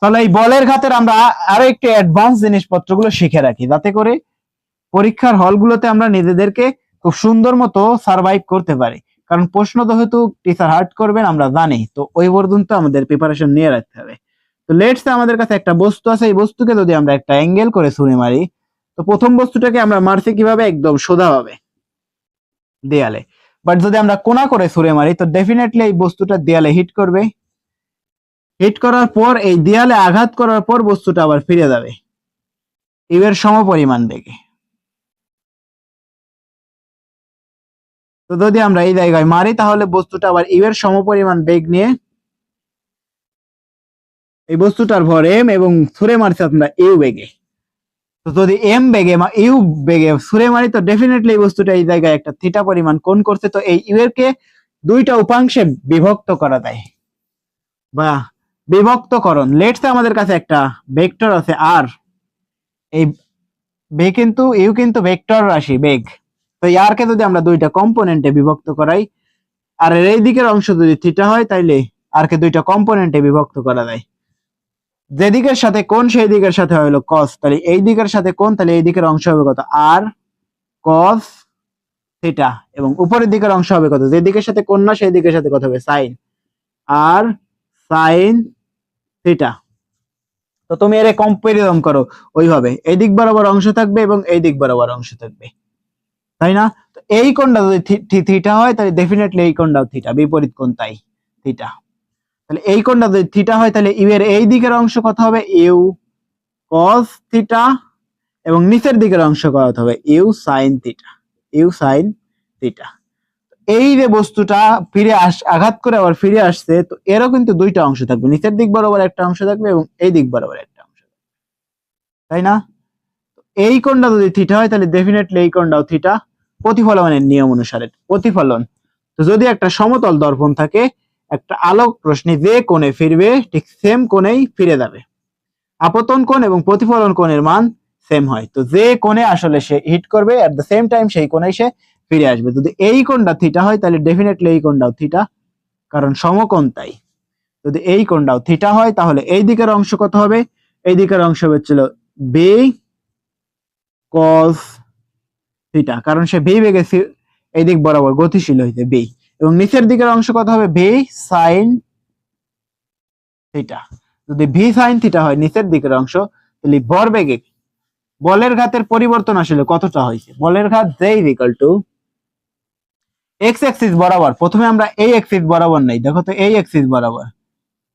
তাহলে এই বলের ঘাতের আমরা আরো একটু অ্যাডভান্স জিনিসপত্রগুলো শিখে রাখি, যাতে করে পরীক্ষার হলগুলোতে আমরা নিজেদেরকে খুব সুন্দর মতো সার্ভাইভ করতে পারি। কারণ প্রশ্ন তো হয়তো টিচার হার্ড করবেন আমরা জানি, তো ওই পর্যন্ত আমাদের প্রিপারেশন নিয়ে রাখতে হবে। তো লেটস আমাদের কাছে একটা বস্তু আছে, এই বস্তুকে যদি আমরা একটা অ্যাঙ্গেল করে ছুঁড়ে মারি, তো প্রথম বস্তুটাকে আমরা মারছি কিভাবে, একদম সোজাভাবে দেয়ালে। বাট যদি আমরা কোণা করে ছুঁড়ে মারি, তো ডেফিনেটলি এই বস্তুটা দেয়ালে হিট করবে। হিট করার পর এই দেয়ালে আঘাত করার পর বস্তুটা আবার ফিরে যাবে ইউ এর সমপরিমাণ বেগে। তো যদি আমরা এই জায়গায় মারি, তাহলে বস্তুটা আবার ইউ এর সমপরিমাণ বেগ নিয়ে, এই বস্তুটার ভর এম এবং ছুঁড়ে মারছি আমরা ইউ বেগে। তো যদি এম বেগে ইউ বেগে ছুঁড়ে মারি, তো ডেফিনেটলি এই বস্তুটা এই জায়গায় একটা থিটা পরিমাণ কোণ করছে। তো এই ইউ এর কে দুইটা উপাংশে বিভক্ত করা যায় বা বিভক্তকরণ। লেটস আমাদের কাছে একটা ভেক্টর আছে আর, এই বেগ কিন্তু ইউ কিন্তু ভেক্টর রাশি বেগ। তো আর কে যদি আমরা দুইটা কম্পোনেন্টে বিভক্ত করাই, আর এর এই দিকের অংশ যদি থিটা হয়, তাইলে আর কে দুইটা কম্পোনেন্টে বিভক্ত করা যায়। যে দিকের সাথে কোণ সেই দিকের সাথে হলো কস, তাহলে এই দিকের সাথে কোণ, তাহলে এই দিকের অংশ হবে কত, আর কস থিটা, এবং উপরের দিকের অংশ হবে কত, যে দিকের সাথে কোণ না সেই দিকের সাথে কত হবে, সাইন, আর সাইন থিটা। তো তুমি এর কম্পারিজন করো, ওইভাবে এই দিক বরাবর অংশ থাকবে এবং এই দিক বরাবর অংশ থাকবে, তাই না? তো এই কোণটা যদি থিটা হয়, তাহলে ডেফিনেটলি এই কোণটাও থিটা, বিপরীত কোণ তাই থিটা। তাহলে এই কোণটা যদি থিটা হয়, তাহলে ইউ এর এই দিকের অংশ কত হবে, ইউ কস থিটা, এবং নিচের দিকের অংশ কত হবে, u sine theta, u sine theta. এই যে বস্তুটা ফিরে আঘাত করে আবার ফিরে আসছে, তো এরও কিন্তু দুইটা অংশ থাকবে, নিচের দিক বরাবর একটা অংশ থাকবে এবং এই দিক বরাবর একটা অংশ থাকবে, তাই না? এই কোণটা যদি থিটা হয়, তাহলে ডেফিনেটলি এই কোণটাও থিটা, প্রতিফলনের নিয়ম অনুসারে প্রতিফলন। তো যদি একটা সমতল দর্পণ থাকে, একটা আলোক রশ্মি যে কোণে ফিরবে ঠিক সেম কোণেই ফিরে যাবে। আপতন কোণ এবং প্রতিফলন কোণের মান সেম হয়, তো যে কোণে আসলে সে হিট করবে এট দ্য সেম টাইম সেই কোণেই সে ফিরে আসবে। যদি এই কোণটা থিটা হয়, তাহলে ডেফিনেটলি এই কোণটাও থিটা, কারণ সমকোণ তাই। যদি এই কোণটাও থিটা হয়, তাহলে এই দিকের অংশ কত হবে, এই দিকের অংশ হচ্ছিল বি কস থিটা, কারণ সে ভি বেগে এই দিক বরাবর গতিশীল হইতে বি, এবং নিচের দিকের অংশ কত হবে, ভি সাইন থিটা। যদি ভি সাইন থিটা হয় নিচের দিকের অংশ, তাহলে ভরবেগে বলের ঘাতের পরিবর্তন আসলে কতটা হয়েছে, বলের ঘাত J is equal two x Axis বরাবর। প্রথমে আমরা এই অ্যাক্সিস বরাবর নেই, দেখো তো এই অ্যাক্সিস বরাবর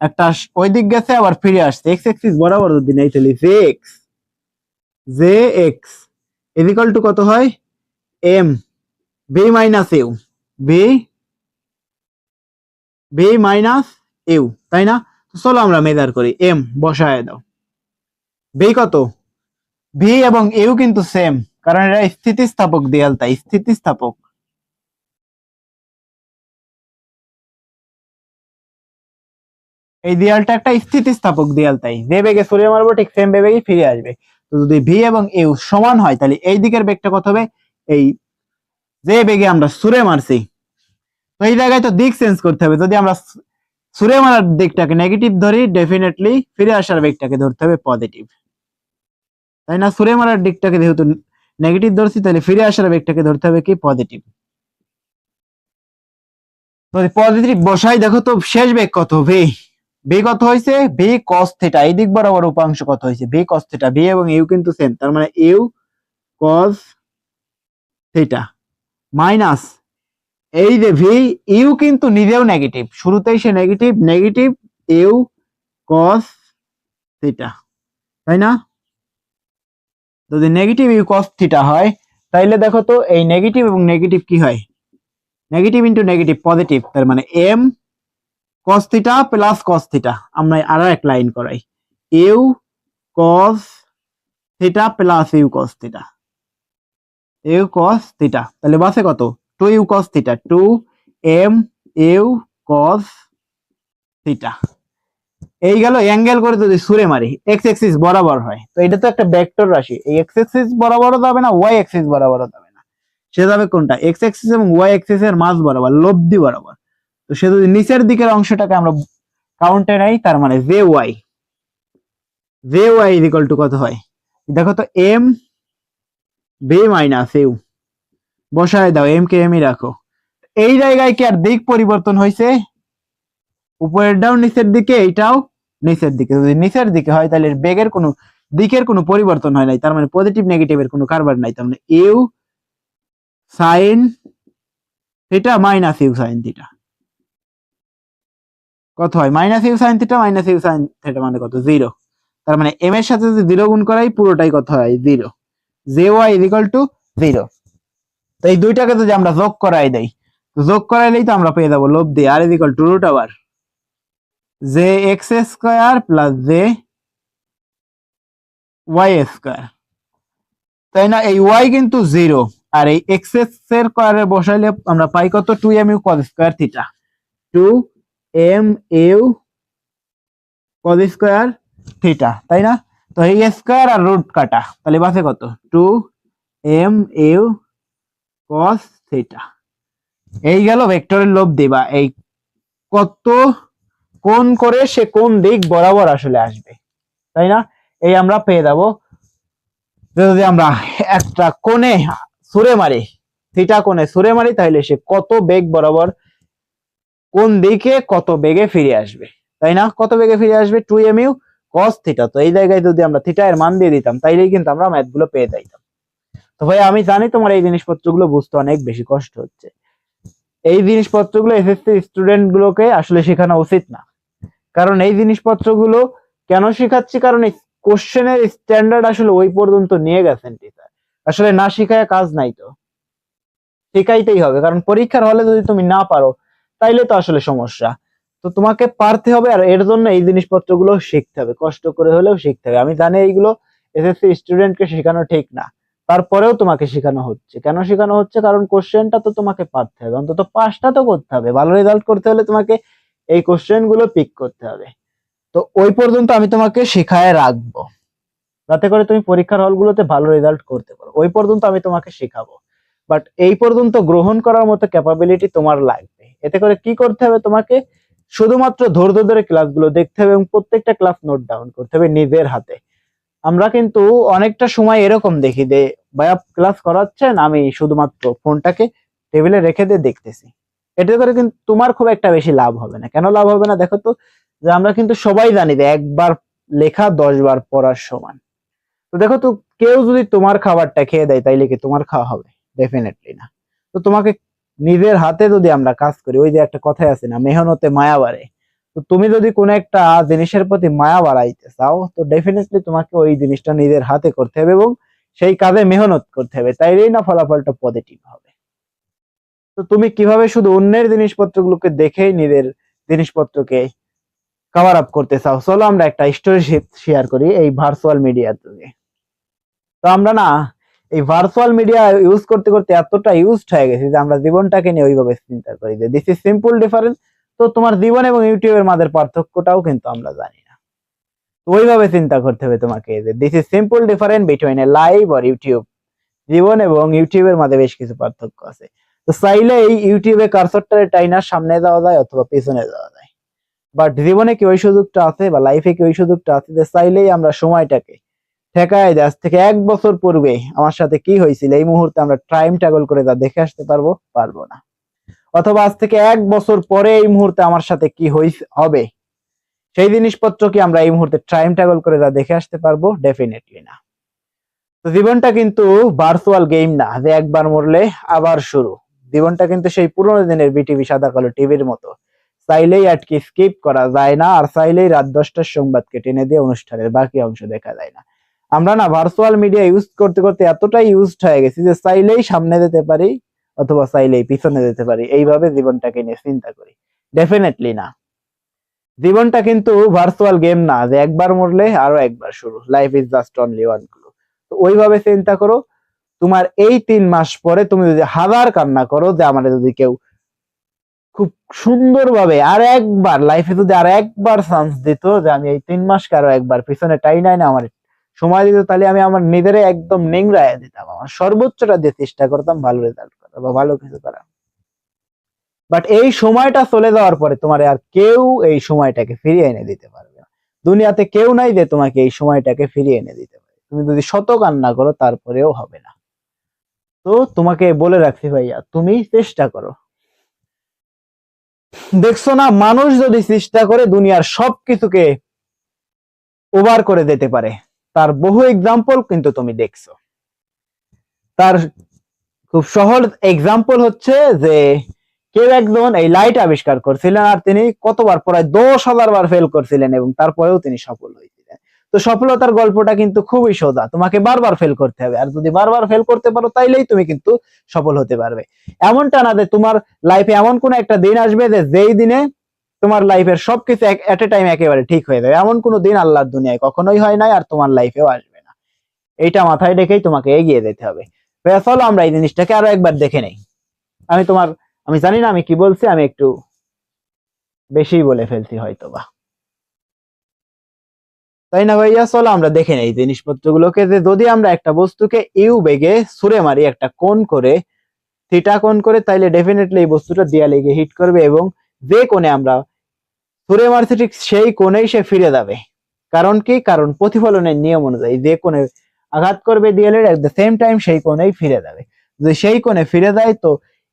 একটা ওই দিক গেছে আবার ফিরে আসছে, এক্স অ্যাক্সিস বরাবর যদি নেই, তাহলে j x is equal to কত হয়, m v minus u, v v minus u, তাই না? তো চলো আমরা মেজার করি, এম বসায় দাও, ভি কত, ভি এবং ইউ কিন্তু সেম, কারণ এটা স্থিতিস্থাপক দেয়াল, তাই স্থিতিস্থাপক। এই দেয়ালটা একটা স্থিতিস্থাপক দেয়াল, তাই যে বেগে ছুড়ে মারবো ঠিক সেম বেগে ফিরে আসবে। তো যদি ভি এবং ইউ সমান হয়, তাহলে এই দিকের বেগটা কত হবে, এই যে বেগে আমরা ছুড়ে মারছি, তো এই জায়গায় তো দিক চেঞ্জ করতে হবে। যদি আমরা ছুড়ে মারার দিকটাকে নেগেটিভ ধরি, ডেফিনেটলি ফিরে আসার বেগটাকে ধরতে হবে পজিটিভ, তাই না? ছুড়ে মারার দিকটাকে যেহেতু নেগেটিভ ধরছি, তাহলে ফিরে আসার বেগটাকে ধরতে হবে কি, পজিটিভ। তো পজিটিভ বসাই, দেখো তো শেষ বেগ কত, ভি, ভি কত হয়েছে, ভি কস থিটা, এই দিক বরাবর উপাংশ কত হয়েছে, ভি কস থিটা, ভি এবং ইউ কিন্তু সেম, তার মানে ইউ কস থিটা মাইনাস এই যে ভি, ইউ কিন্তু নিজেও নেগেটিভ, শুরুতেই সে negative, negative u cos theta, তাই না? যদি নেগেটিভ ইউ কস থিটা হয়, তাইলে দেখো তো এই নেগেটিভ এবং নেগেটিভ কি হয়, নেগেটিভ ইন্টু নেগেটিভ পজিটিভ, তার মানে m cos theta plus cos theta. আমরা আরো এক লাইন করাই, u cos theta plus u cos theta, u cos theta, তাহলে বাসে কত, two u cos theta, two m you cos theta. এই গেল অ্যাঙ্গেল করে যদি ছুঁড়ে মারি এক্স অ্যাক্সিস বরাবর হয়, তো এটা তো একটা ভেক্টর রাশি, এই এক্স অ্যাক্সিস বরাবরও যাবে না, ওয়াই অ্যাক্সিস বরাবরও যাবে না, সে যাবে কোনটা, এক্স অ্যাক্সিস এবং ওয়াই অ্যাক্সিস এর মাঝ বরাবর, লব্ধি বরাবর। তো সে যদি নিচের দিকের অংশটাকে আমরা কাউন্টে নেই, তার মানে j y, j y is equal to কত হয়, দেখো তো এম বি মাইনাস ইউ, বসায় দাও, এম কে এমই রাখো। এই জায়গায় কি আর দিক পরিবর্তন হয়েছে, উপরের ডাউন নিচের দিকে, এইটাও নিচের দিকে। যদি নিচের দিকে হয় তাহলে বেগের কোনো দিকের কোনো পরিবর্তন হয় নাই, তার মানে পজিটিভ নেগেটিভের কোনো কারবার নাই। তার মানে u sine theta minus u sine theta কত হয়, minus u sine theta minus u sine theta মানে কত, জিরো। তার মানে এম এর সাথে যদি জিরো গুণ করাই পুরোটাই কত হয়, zero. J y is equal to zero. তো এই দুইটাকে যদি আমরা যোগ করাই দেই, যোগ করাইলেই তো আমরা পেয়ে যাবো লব দিয়ে R is equal to root over J X square plus J Y square, তাই না? এই ওয়াই কিন্তু জিরো, আর এই এক্স এর স্কোয়ারে বসাইলে আমরা পাই কত, two m u cos square theta, two m u cos square theta, তাই না? তো এই স্কোয়ার আর রুট কাটা, তাহলে বাসে কত, two m you cos theta. এই গেল ভেক্টরের লব দিবা, এই কত কোণ করে সে কোন দিক বরাবর আসলে আসবে, তাই না? এই আমরা পেয়ে যাবো। যদি আমরা একটা কোণে ছুঁড়ে মারি, থিটা কোণে ছুঁড়ে মারি, তাহলে সে কত বেগ বরাবর কোন দিকে কত বেগে ফিরে আসবে, তাই না? কত বেগে ফিরে আসবে, two m you cos theta. তো এই জায়গায় যদি আমরা থিটা এর মান দিয়ে দিতাম, তাইলেই কিন্তু আমরা ম্যাথ গুলো পেয়ে যাইতাম। তো ভাই আমি জানি তোমার এই জিনিসপত্রগুলো বুঝতে অনেক বেশি কষ্ট হচ্ছে, এই জিনিসপত্রগুলো এসএসসি স্টুডেন্ট গুলোকে আসলে শেখানো উচিত না। কারণ এই জিনিসপত্রগুলো কেন শেখাচ্ছি, কারণ এই কোশ্চেনের স্ট্যান্ডার্ড আসলে ওই পর্যন্ত নিয়ে গেছেন টিচার, আসলে না শিখায় কাজ নাই, তো শেখাইতেই হবে। কারণ পরীক্ষার হলে যদি তুমি না পারো তাইলে তো আসলে সমস্যা। তো তোমাকে পারতে হবে, আর এর জন্য এই জিনিসপত্রগুলো শিখতে হবে, কষ্ট করে হলেও শিখতে হবে। আমি জানি এইগুলো এসএসসি স্টুডেন্টকে শেখানো ঠিক না, তারপরেও তোমাকে শেখানো হচ্ছে। কেন শেখানো হচ্ছে, কারণ কোশ্চেনটা তো তোমাকে পারতে হবে, অন্তত পাসটা তো করতে হবে। ভালো রেজাল্ট করতে হলে তোমাকে এই কোশ্চেন গুলো পিক করতে হবে। তো ওই পর্যন্ত আমি তোমাকে শেখায় রাখবো, যাতে করে তুমি পরীক্ষার হলগুলোতে ভালো রেজাল্ট করতে পারো, ওই পর্যন্ত আমি তোমাকে শেখাবো। বাট এই পর্যন্ত গ্রহণ করার মতো ক্যাপাবিলিটি তোমার লাগবে। এতে করে কি করতে হবে, তোমাকে শুধুমাত্র ধৈর্য ধরে ক্লাসগুলো দেখতে হবে এবং প্রত্যেকটা ক্লাস নোট ডাউন করতে হবে নিজের হাতে। আমরা কিন্তু অনেকটা সময় এরকম দেখি যে ভাইয়া ক্লাস করাচ্ছেন, আমি শুধুমাত্র ফোনটাকে টেবিলে রেখে দিয়ে দেখতেছি। এতে করে কিন্তু তোমার খুব একটা বেশি লাভ হবে না। কেন লাভ হবে না, দেখো তো, যে আমরা কিন্তু সবাই জানি যে একবার লেখা 10 বার পড়ার সমান। তো দেখো তো, কেউ যদি তোমার খাবারটা খেয়ে দেয় তাইলে কি তোমার খাওয়া হবে? ডেফিনেটলি না। তো তোমাকে নিজের হাতে যদি আমরা কাজ করি, ওই যে একটা কথাই আছে না, মেহনতে মায়া বাড়ে। তো তুমি যদি কোনো একটা জিনিসের প্রতি মায়া বাড়াইতে চাও, তো ডেফিনেটলি তোমাকে ওই জিনিসটা নিজের হাতে করতে হবে এবং সেই কাজে মেহনত করতে হবে, তাইলেই না ফলাফলটা পজিটিভ হবে। তো তুমি কিভাবে শুধু অন্যের জিনিসপত্রগুলোকে দেখেই নিজের জিনিসপত্রকে কভার আপ করতে চাও, চলো আমরা একটা স্টোরি শেয়ার করি এই ভার্চুয়াল মিডিয়ার যুগে। তো আমরা না এই ভার্চুয়াল মিডিয়া ইউজ করতে করতে এতটা ইউজড হয়ে গেছি যে আমরা জীবনটাকে নিয়ে ওইভাবে চিন্তা করি যে দিস ইজ সিম্পল ডিফারেন্স। তো তোমার জীবন এবং ইউটিউবের মাঝের পার্থক্যটাও কিন্তু আমরা জানি না। তো ওইভাবে চিন্তা করতে হবে তোমাকে যে this is simple difference between a live আর ইউটিউব। জীবন এবং ইউটিউবের মাঝে বেশ কিছু পার্থক্য আছে। তো চাইলে এই ইউটিউবে কার্সরটারে টাইনার সামনে যাওয়া যায় অথবা পিছনে যাওয়া যায়, বাট জীবনে কি ওই সুযোগটা আছে, বা লাইফে কি ওই সুযোগটা আছে যে চাইলেই আমরা সময়টাকে ঠেকায় আজ থেকে 1 বছর পূর্বে আমার সাথে কি হয়েছিল এই মুহূর্তে আমরা টাইম ট্রাভেল করে তা দেখে আসতে পারবো? পারবো না। অথবা আজ থেকে 1 বছর পরে এই মুহূর্তে আমার সাথে কি হবে সেই জিনিসপত্র কি আমরা এই মুহূর্তে টাইম ট্রাভেল করে তা দেখে আসতে পারবো? ডেফিনেটলি না। তো জীবনটা কিন্তু ভার্চুয়াল গেম না যে একবার মরলে আবার শুরু। জীবনটা কিন্তু সেই পুরোনো দিনের বিটিভি সাদা কালো টিভির মতো, চাইলেই আটকে স্কিপ করা যায় না, আর চাইলেই রাত 10টার সংবাদকে টেনে দিয়ে অনুষ্ঠানের বাকি অংশ দেখা যায় না। আমরা না ভার্চুয়াল মিডিয়া ইউজ করতে করতে এতটাই ইউজড হয়ে গেছি যে চাইলেই সামনে যেতে পারি অথবা চাইলেই পিছনে যেতে পারি, এইভাবে জীবনটাকে নিয়ে চিন্তা করি। ডেফিনেটলি না। জীবনটা কিন্তু ভার্চুয়াল গেম না যে একবার মরলে আরো একবার শুরু। Life is just only one clue. তো ওইভাবে চিন্তা করো। তোমার এই 3 মাস পরে তুমি যদি হাজার কান্না করো যে আমার যদি কেউ খুব সুন্দরভাবে আর একবার লাইফে যদি আর একবার চান্স দিত যে আমি এই 3 মাসকে আরো একবার পিছনে টাই না আমার সময় দিত, তাহলে আমি আমার নিজেরে একদম নিংড়াইয়া দিতাম, আমার সর্বোচ্চটা দিয়ে চেষ্টা করতাম ভালো রেজাল্ট করা বা ভালো কিছু করা। বাট এই সময়টা চলে যাওয়ার পরে তোমার আর কেউ এই সময়টাকে ফিরিয়ে এনে দিতে পারবে না। দুনিয়াতে কেউ নাই যে তোমাকে এই সময়টাকে ফিরিয়ে এনে দিতে পারে। তুমি যদি শত কান্না করো তারপরেও হবে না। তো তোমাকে বলে রাখছি ভাইয়া, তুমি চেষ্টা করো। দেখছো না, মানুষ যদি চেষ্টা করে দুনিয়ার সবকিছুকে ওভার করে দিতে পারে। তার বহু এক্সাম্পল কিন্তু তুমি দেখছো। তার খুব সহজ এক্সাম্পল হচ্ছে যে কেউ একজন এই লাইট আবিষ্কার করছিলেন, আর তিনি কতবার, প্রায় 10,000 বার ফেল করছিলেন এবং তারপরেও তিনি সফল হয়েছিলেন। তো সফলতার গল্পটা কিন্তু খুবই সোজা, তোমাকে বারবার ফেল করতে হবে, আর যদি বারবার ফেল করতে পারো তাইলেই তুমি কিন্তু সফল হতে পারবে। এমনটা না যে তোমার লাইফে এমন কোন একটা দিন আসবে যে যেই দিনে তোমার লাইফের সবকিছু এট এ টাইম একেবারে ঠিক হয়ে যাবে, এমন কোনো দিন আল্লাহর দুনিয়ায় কখনোই হয় নাই, আর তোমার লাইফেও আসবে না। এইটা মাথায় রেখেই তোমাকে এগিয়ে যেতে হবে। চলো আমরা এই জিনিসটাকে আরো একবার দেখে নেই। আমি জানি না আমি কি বলছি, আমি একটু বেশি বলে ফেলছি হয়তোবা, তাই না ভাইয়া? চলো আমরা দেখে নেই জিনিসপত্রগুলোকে, যে যদি আমরা একটা বস্তুকে ইউ বেগে ছুঁড়ে মারি একটা কোণ করে, থিটা কোণ করে, তাইলে ডেফিনেটলি এই বস্তুটা দেয়ালে গিয়ে হিট করবে, এবং যে কোণে আমরা ছুঁড়ে মারছি ঠিক সেই কোণেই সে ফিরে যাবে। কারণ কি? কারণ প্রতিফলনের নিয়ম অনুযায়ী যে কোণে আঘাত করবে দেয়ালের এট দ্য সেম টাইম সেই কোণেই ফিরে যাবে। যদি সেই কোণে ফিরে যায়, তো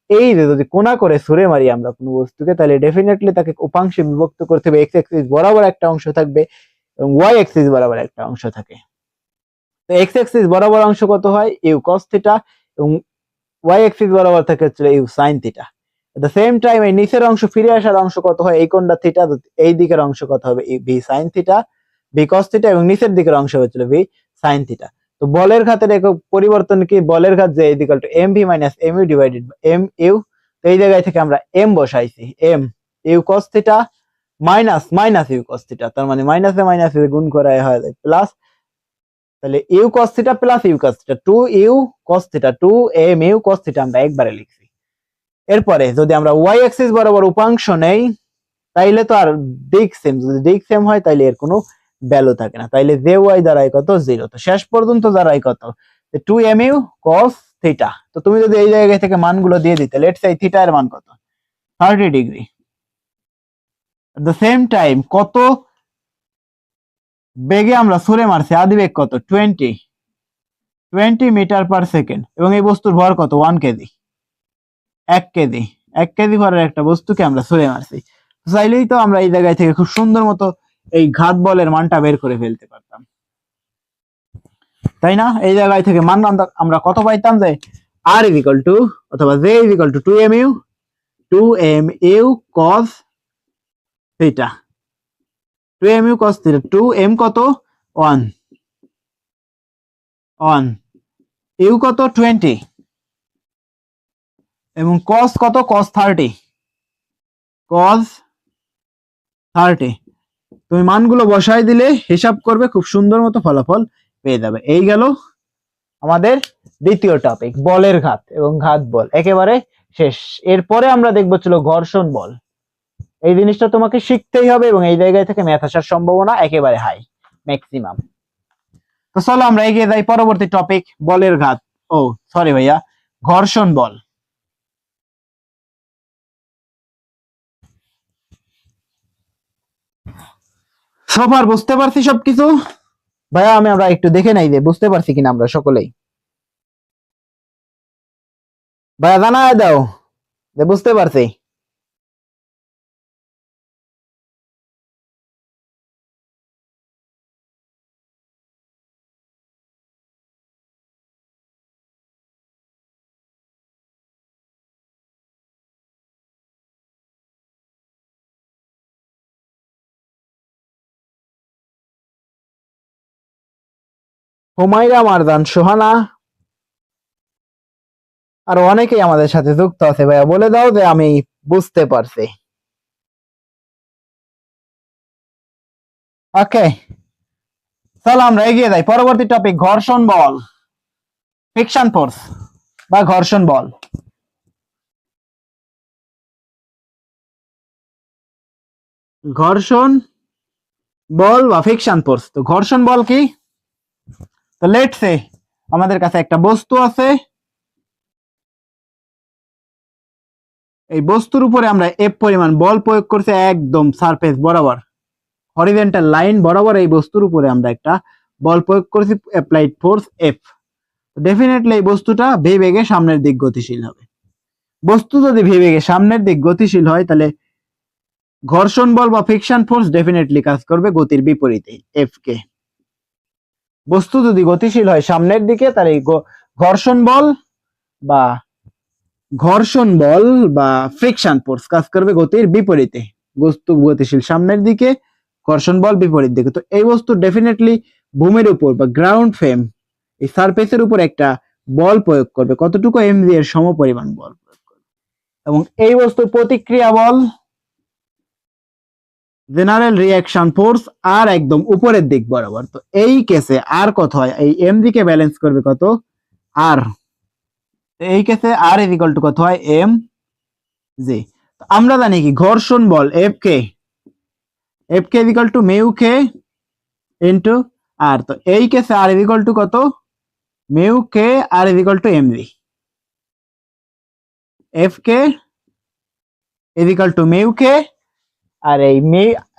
এই যে যদি কোণা করে ছুঁড়ে মারি আমরা কোনো বস্তুকে, তাহলে ডেফিনেটলি তাকে উপাংশে বিভক্ত করতে হবে। এক্স অ্যাক্সিস বরাবর একটা অংশ থাকবে এবং ওয়াই অ্যাক্সিস বরাবর একটা অংশ থাকে। তো এক্স অ্যাক্সিস বরাবর অংশ কত হয়? ইউ কস থিটা, এবং ওয়াই অ্যাক্সিস বরাবর থাকে হচ্ছে u sine theta. At the same time এই নিচের অংশ ফিরে আসার অংশ কত হয়? এই কোণটা থিটা, এই দিকের অংশ কত হবে? ভি সাইন থিটা, ভি কস থিটা, এবং নিচের দিকের অংশ হচ্ছিল ভি সাইন থিটা। তো বলের ঘাতের একক পরিবর্তন কি? বলের ঘাত যে equal to m v minus m u divided by m u. তো এই জায়গায় থেকে আমরা এম বসাইছি, m you cos theta minus minus u cos theta, তার মানে মাইনাসে মাইনাসে গুণ করা হয় যায় প্লাস, তাহলে u cos theta plus u cos theta, 2 u cos theta, 2 M U cos theta আমরা একবারে লিখছি। এরপরে যদি আমরা ওয়াই অ্যাক্সিস বরাবর উপাংশ নেই, তাইলে তো আর দিক সেম, যদি দিক সেম হয় তাইলে এর কোনো ভ্যালু থাকে না, তাইলে জে ওয়াই দাঁড়ায় কত? 0। তো শেষ পর্যন্ত দাঁড়ায় কত? 2 এম ইউ কস থিটা। তো তুমি যদি এই জায়গা থেকে মানগুলো দিয়ে দিতে, লেটস সে থিটা এর মান কত? 30 degree. At the same time কত বেগে আমরা ছুঁড়ে মারছি? আদিবেগ কত? 20 মিটার পার সেকেন্ড, এবং এই বস্তুর ভর কত? 1 কেজি, 1 কেজি। 1 কেজি ভরের একটা বস্তুকে আমরা ছুঁড়ে মারছি। চাইলেই তো আমরা এই জায়গায় থেকে খুব সুন্দর মতো এই ঘাত বলের মানটা বের করে ফেলতে পারতাম, তাই না? এই জায়গায় থেকে মান আমরা কত পাইতাম? যে আর ইজ ইকুয়াল টু, অথবা J is equal to 2 M U cos theta, 2 M U cos theta, 2 M কত? 1, ইউ কত? 20, এবং কস কত? কস 30, কস 30। তুমি মানগুলো বসাই দিলে হিসাব করবে, খুব সুন্দর মতো ফলাফল পেয়ে যাবে। এই গেল আমাদের দ্বিতীয় টপিক, বলের ঘাত এবং ঘাত বল একেবারে শেষ। এরপরে আমরা দেখবো ছিল ঘর্ষণ বল। এই জিনিসটা তোমাকে শিখতেই হবে, এবং এই জায়গায় থেকে ম্যাথ আসার সম্ভাবনা একেবারে হাই, ম্যাক্সিমাম। তো চলো আমরা এগিয়ে যাই পরবর্তী টপিক, বলের ঘাত, ও সরি ভাইয়া, ঘর্ষণ বল। সবার বুঝতে পারছি সবকিছু? ভাইয়া আমরা একটু দেখে নাই যে বুঝতে পারছি কিনা আমরা সকলেই। ভাইয়া জানায় দাও যে বুঝতে পারছি। হুমায়রা মারজান, সোহানা, আর অনেকেই আমাদের সাথে যুক্ত আছে। ভাইয়া বলে দাও যে আমি বুঝতে পারছি। ওকে, চলো আমরা এগিয়ে যাই পরবর্তী টপিক, ঘর্ষণ বল, ফ্রিকশন ফোর্স বা ঘর্ষণ বল। ঘর্ষণ বল বা ফ্রিকশন ফোর্স। তো ঘর্ষণ বল কি? তো লেটস সে আমাদের কাছে একটা বস্তু আছে, এই বস্তুর উপরে আমরা এফ পরিমাণ বল প্রয়োগ করছি একদম সারফেস বরাবর, হরিজন্টাল লাইন বরাবর এই বস্তুর উপরে আমরা একটা বল প্রয়োগ করেছি, অ্যাপ্লাইড ফোর্স এফ। ডেফিনেটলি এই বস্তুটা ভি বেগে সামনের দিক গতিশীল হবে। বস্তু যদি ভি বেগে সামনের দিক গতিশীল হয় তাহলে ঘর্ষণ বল বা ফ্রিকশন ফোর্স ডেফিনেটলি কাজ করবে গতির বিপরীতে এফ কে। বস্তু যদি গতিশীল হয় সামনের দিকে তাহলে ঘর্ষণ বল বা ফ্রিকশন ফোর্স কাজ করবে গতির বিপরীতে। বস্তু গতিশীল সামনের দিকে, ঘর্ষণ বল বিপরীত দিকে। তো এই বস্তু ডেফিনেটলি ভূমির উপর বা গ্রাউন্ড ফ্রেম এই সারফেসের উপর একটা বল প্রয়োগ করবে, কতটুকু এমজি এর সমপরিমাণ বল প্রয়োগ করবে। এবং এই বস্তুর প্রতিক্রিয়া বল জেনারেল রিঅ্যাকশন ফোর্স আর একদম উপরের দিক বরাবর। তো এই কেসে আর কত হয়, এই এমজি কে ব্যালেন্স করবে কত আর। এই কেসে আর ইজ ইকুয়াল টু কত হয় এম জি। আমরা জানি কি ঘর্ষণ বল F K is equal to mu K into R. তো এই কেসে আর ইজ ইকুয়াল টু কত mu K R is equal to MG. F K is equal to mu K আর এই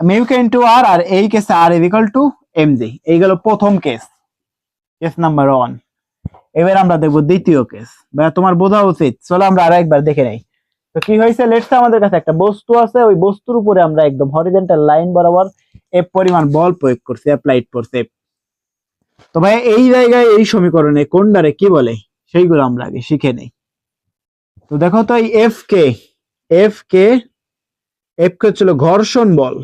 মিউ কে ইনটু আর, আর এই কেসে R is equal to MG. এই গেল প্রথম কেস, কেস নাম্বার 1। এবার আমরা দেখবো দ্বিতীয় কেস। ভাই তোমার বোঝা উচিত, চলো আমরা আরেকবার দেখে নেই। তো কি হয়েছে, লেটস আমাদের কাছে একটা বস্তু আছে, ওই বস্তুর উপরে আমরা একদম হরিজন্টাল লাইন বরাবর এফ পরিমাণ বল প্রয়োগ করছি, অ্যাপ্লাইড ফোর্স এফ। তো ভাই এই জায়গায় এই সমীকরণে কোনটারে কি বলে সেইগুলো আমরা আগে শিখে নেই। তো দেখো তো এই এফ কে হচ্ছিল ঘর্ষণ বল,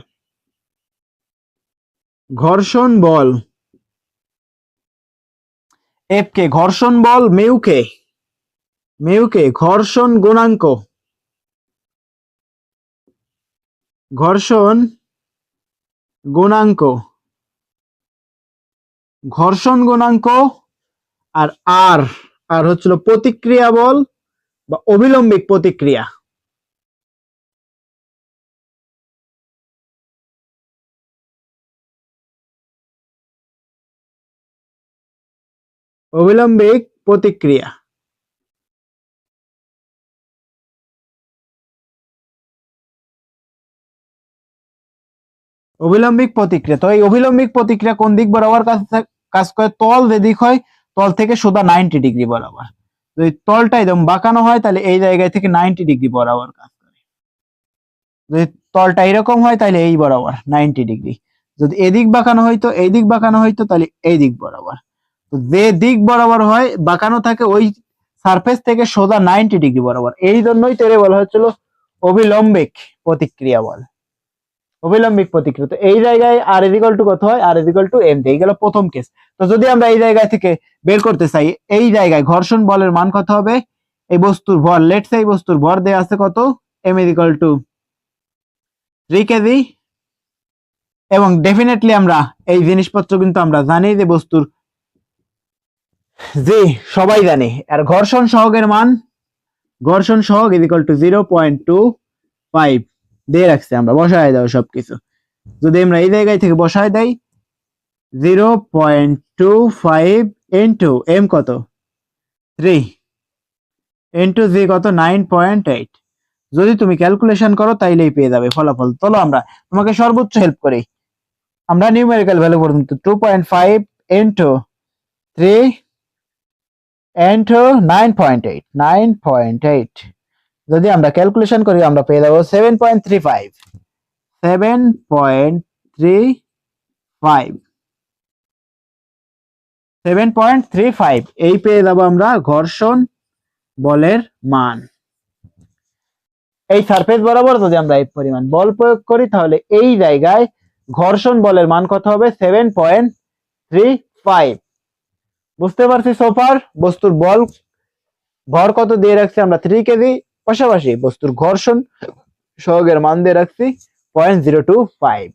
এফ কে ঘর্ষণ বল, মিউ কে ঘর্ষণ গুণাঙ্ক, আর আর হচ্ছিল প্রতিক্রিয়া বল বা অবিলম্বিক প্রতিক্রিয়া। অবিলম্বিক প্রতিক্রিয়া তো এই অবিলম্বিক প্রতিক্রিয়া কোন দিক বরাবর কাজ করে, তল যে দিক হয় তল থেকে সোজা 90 ডিগ্রি বরাবর। যদি তলটা একদম বাঁকানো হয় তাহলে এই জায়গায় থেকে 90 ডিগ্রি বরাবর কাজ করে। যদি তলটা এরকম হয় তাহলে এই বরাবর 90 ডিগ্রি। যদি এদিক বাঁকানো হইতো, এই দিক বাঁকানো হইতো তাহলে এই দিক বরাবর। তো যে দিক বরাবর হয় বাঁকানো থাকে ওই সারফেস থেকে সোজা 90 ডিগ্রি বরাবর। এই জন্যই তো বলা হচ্ছিল অবিলম্বিক প্রতিক্রিয়া বল, অবিলম্বিক প্রতিক্রিয়া। তো এই জায়গায় আর ইজ ইকুয়াল টু কত হয়, R is equal to M. এই গেল প্রথম কেস। তো যদি আমরা এই জায়গা থেকে বের করতে চাই এই জায়গায় ঘর্ষণ বলের মান কত হবে, এই বস্তুর ভর, লেটস সে এই বস্তুর ভর দেয়া আছে কত, M is equal to 3 kg. এবং ডেফিনেটলি আমরা এই জিনিসপত্র কিন্তু আমরা জানি যে বস্তুর জি সবাই জানি। আর ঘর্ষণ সহগের মান, ঘর্ষণ সহগ ইজ ইকুয়াল টু 0.25 দিয়ে রাখছি আমরা, বসায় দাও সবকিছু। যদি আমরা এই জায়গায় থেকে বসায় দেই 0.25 ইন্টু এম কত 3 ইন্টু জি কত 9.8। যদি তুমি ক্যালকুলেশন করো তাইলেই পেয়ে যাবে ফলাফল। চলো আমরা তোমাকে সর্বোচ্চ হেল্প করি, আমরা নিউমেরিক্যাল ভ্যালু পর্যন্ত 2.5 ইন্টু 3 ইন্টু 9.8 যদি আমরা ক্যালকুলেশন করি আমরা পেয়ে যাবো 7.35 এই পেয়ে যাবো আমরা ঘর্ষণ বলের মান। এই সারফেস বরাবর যদি আমরা এই পরিমাণ বল প্রয়োগ করি তাহলে এই জায়গায় ঘর্ষণ বলের মান কত হবে 7.35। বুঝতে পারছি সোফার বস্তুর বল ভর কত দিয়ে রাখছি আমরা 3 কেজি, পাশাপাশি বস্তুর ঘর্ষণ সহগের মান দিয়ে রাখছি 0.025।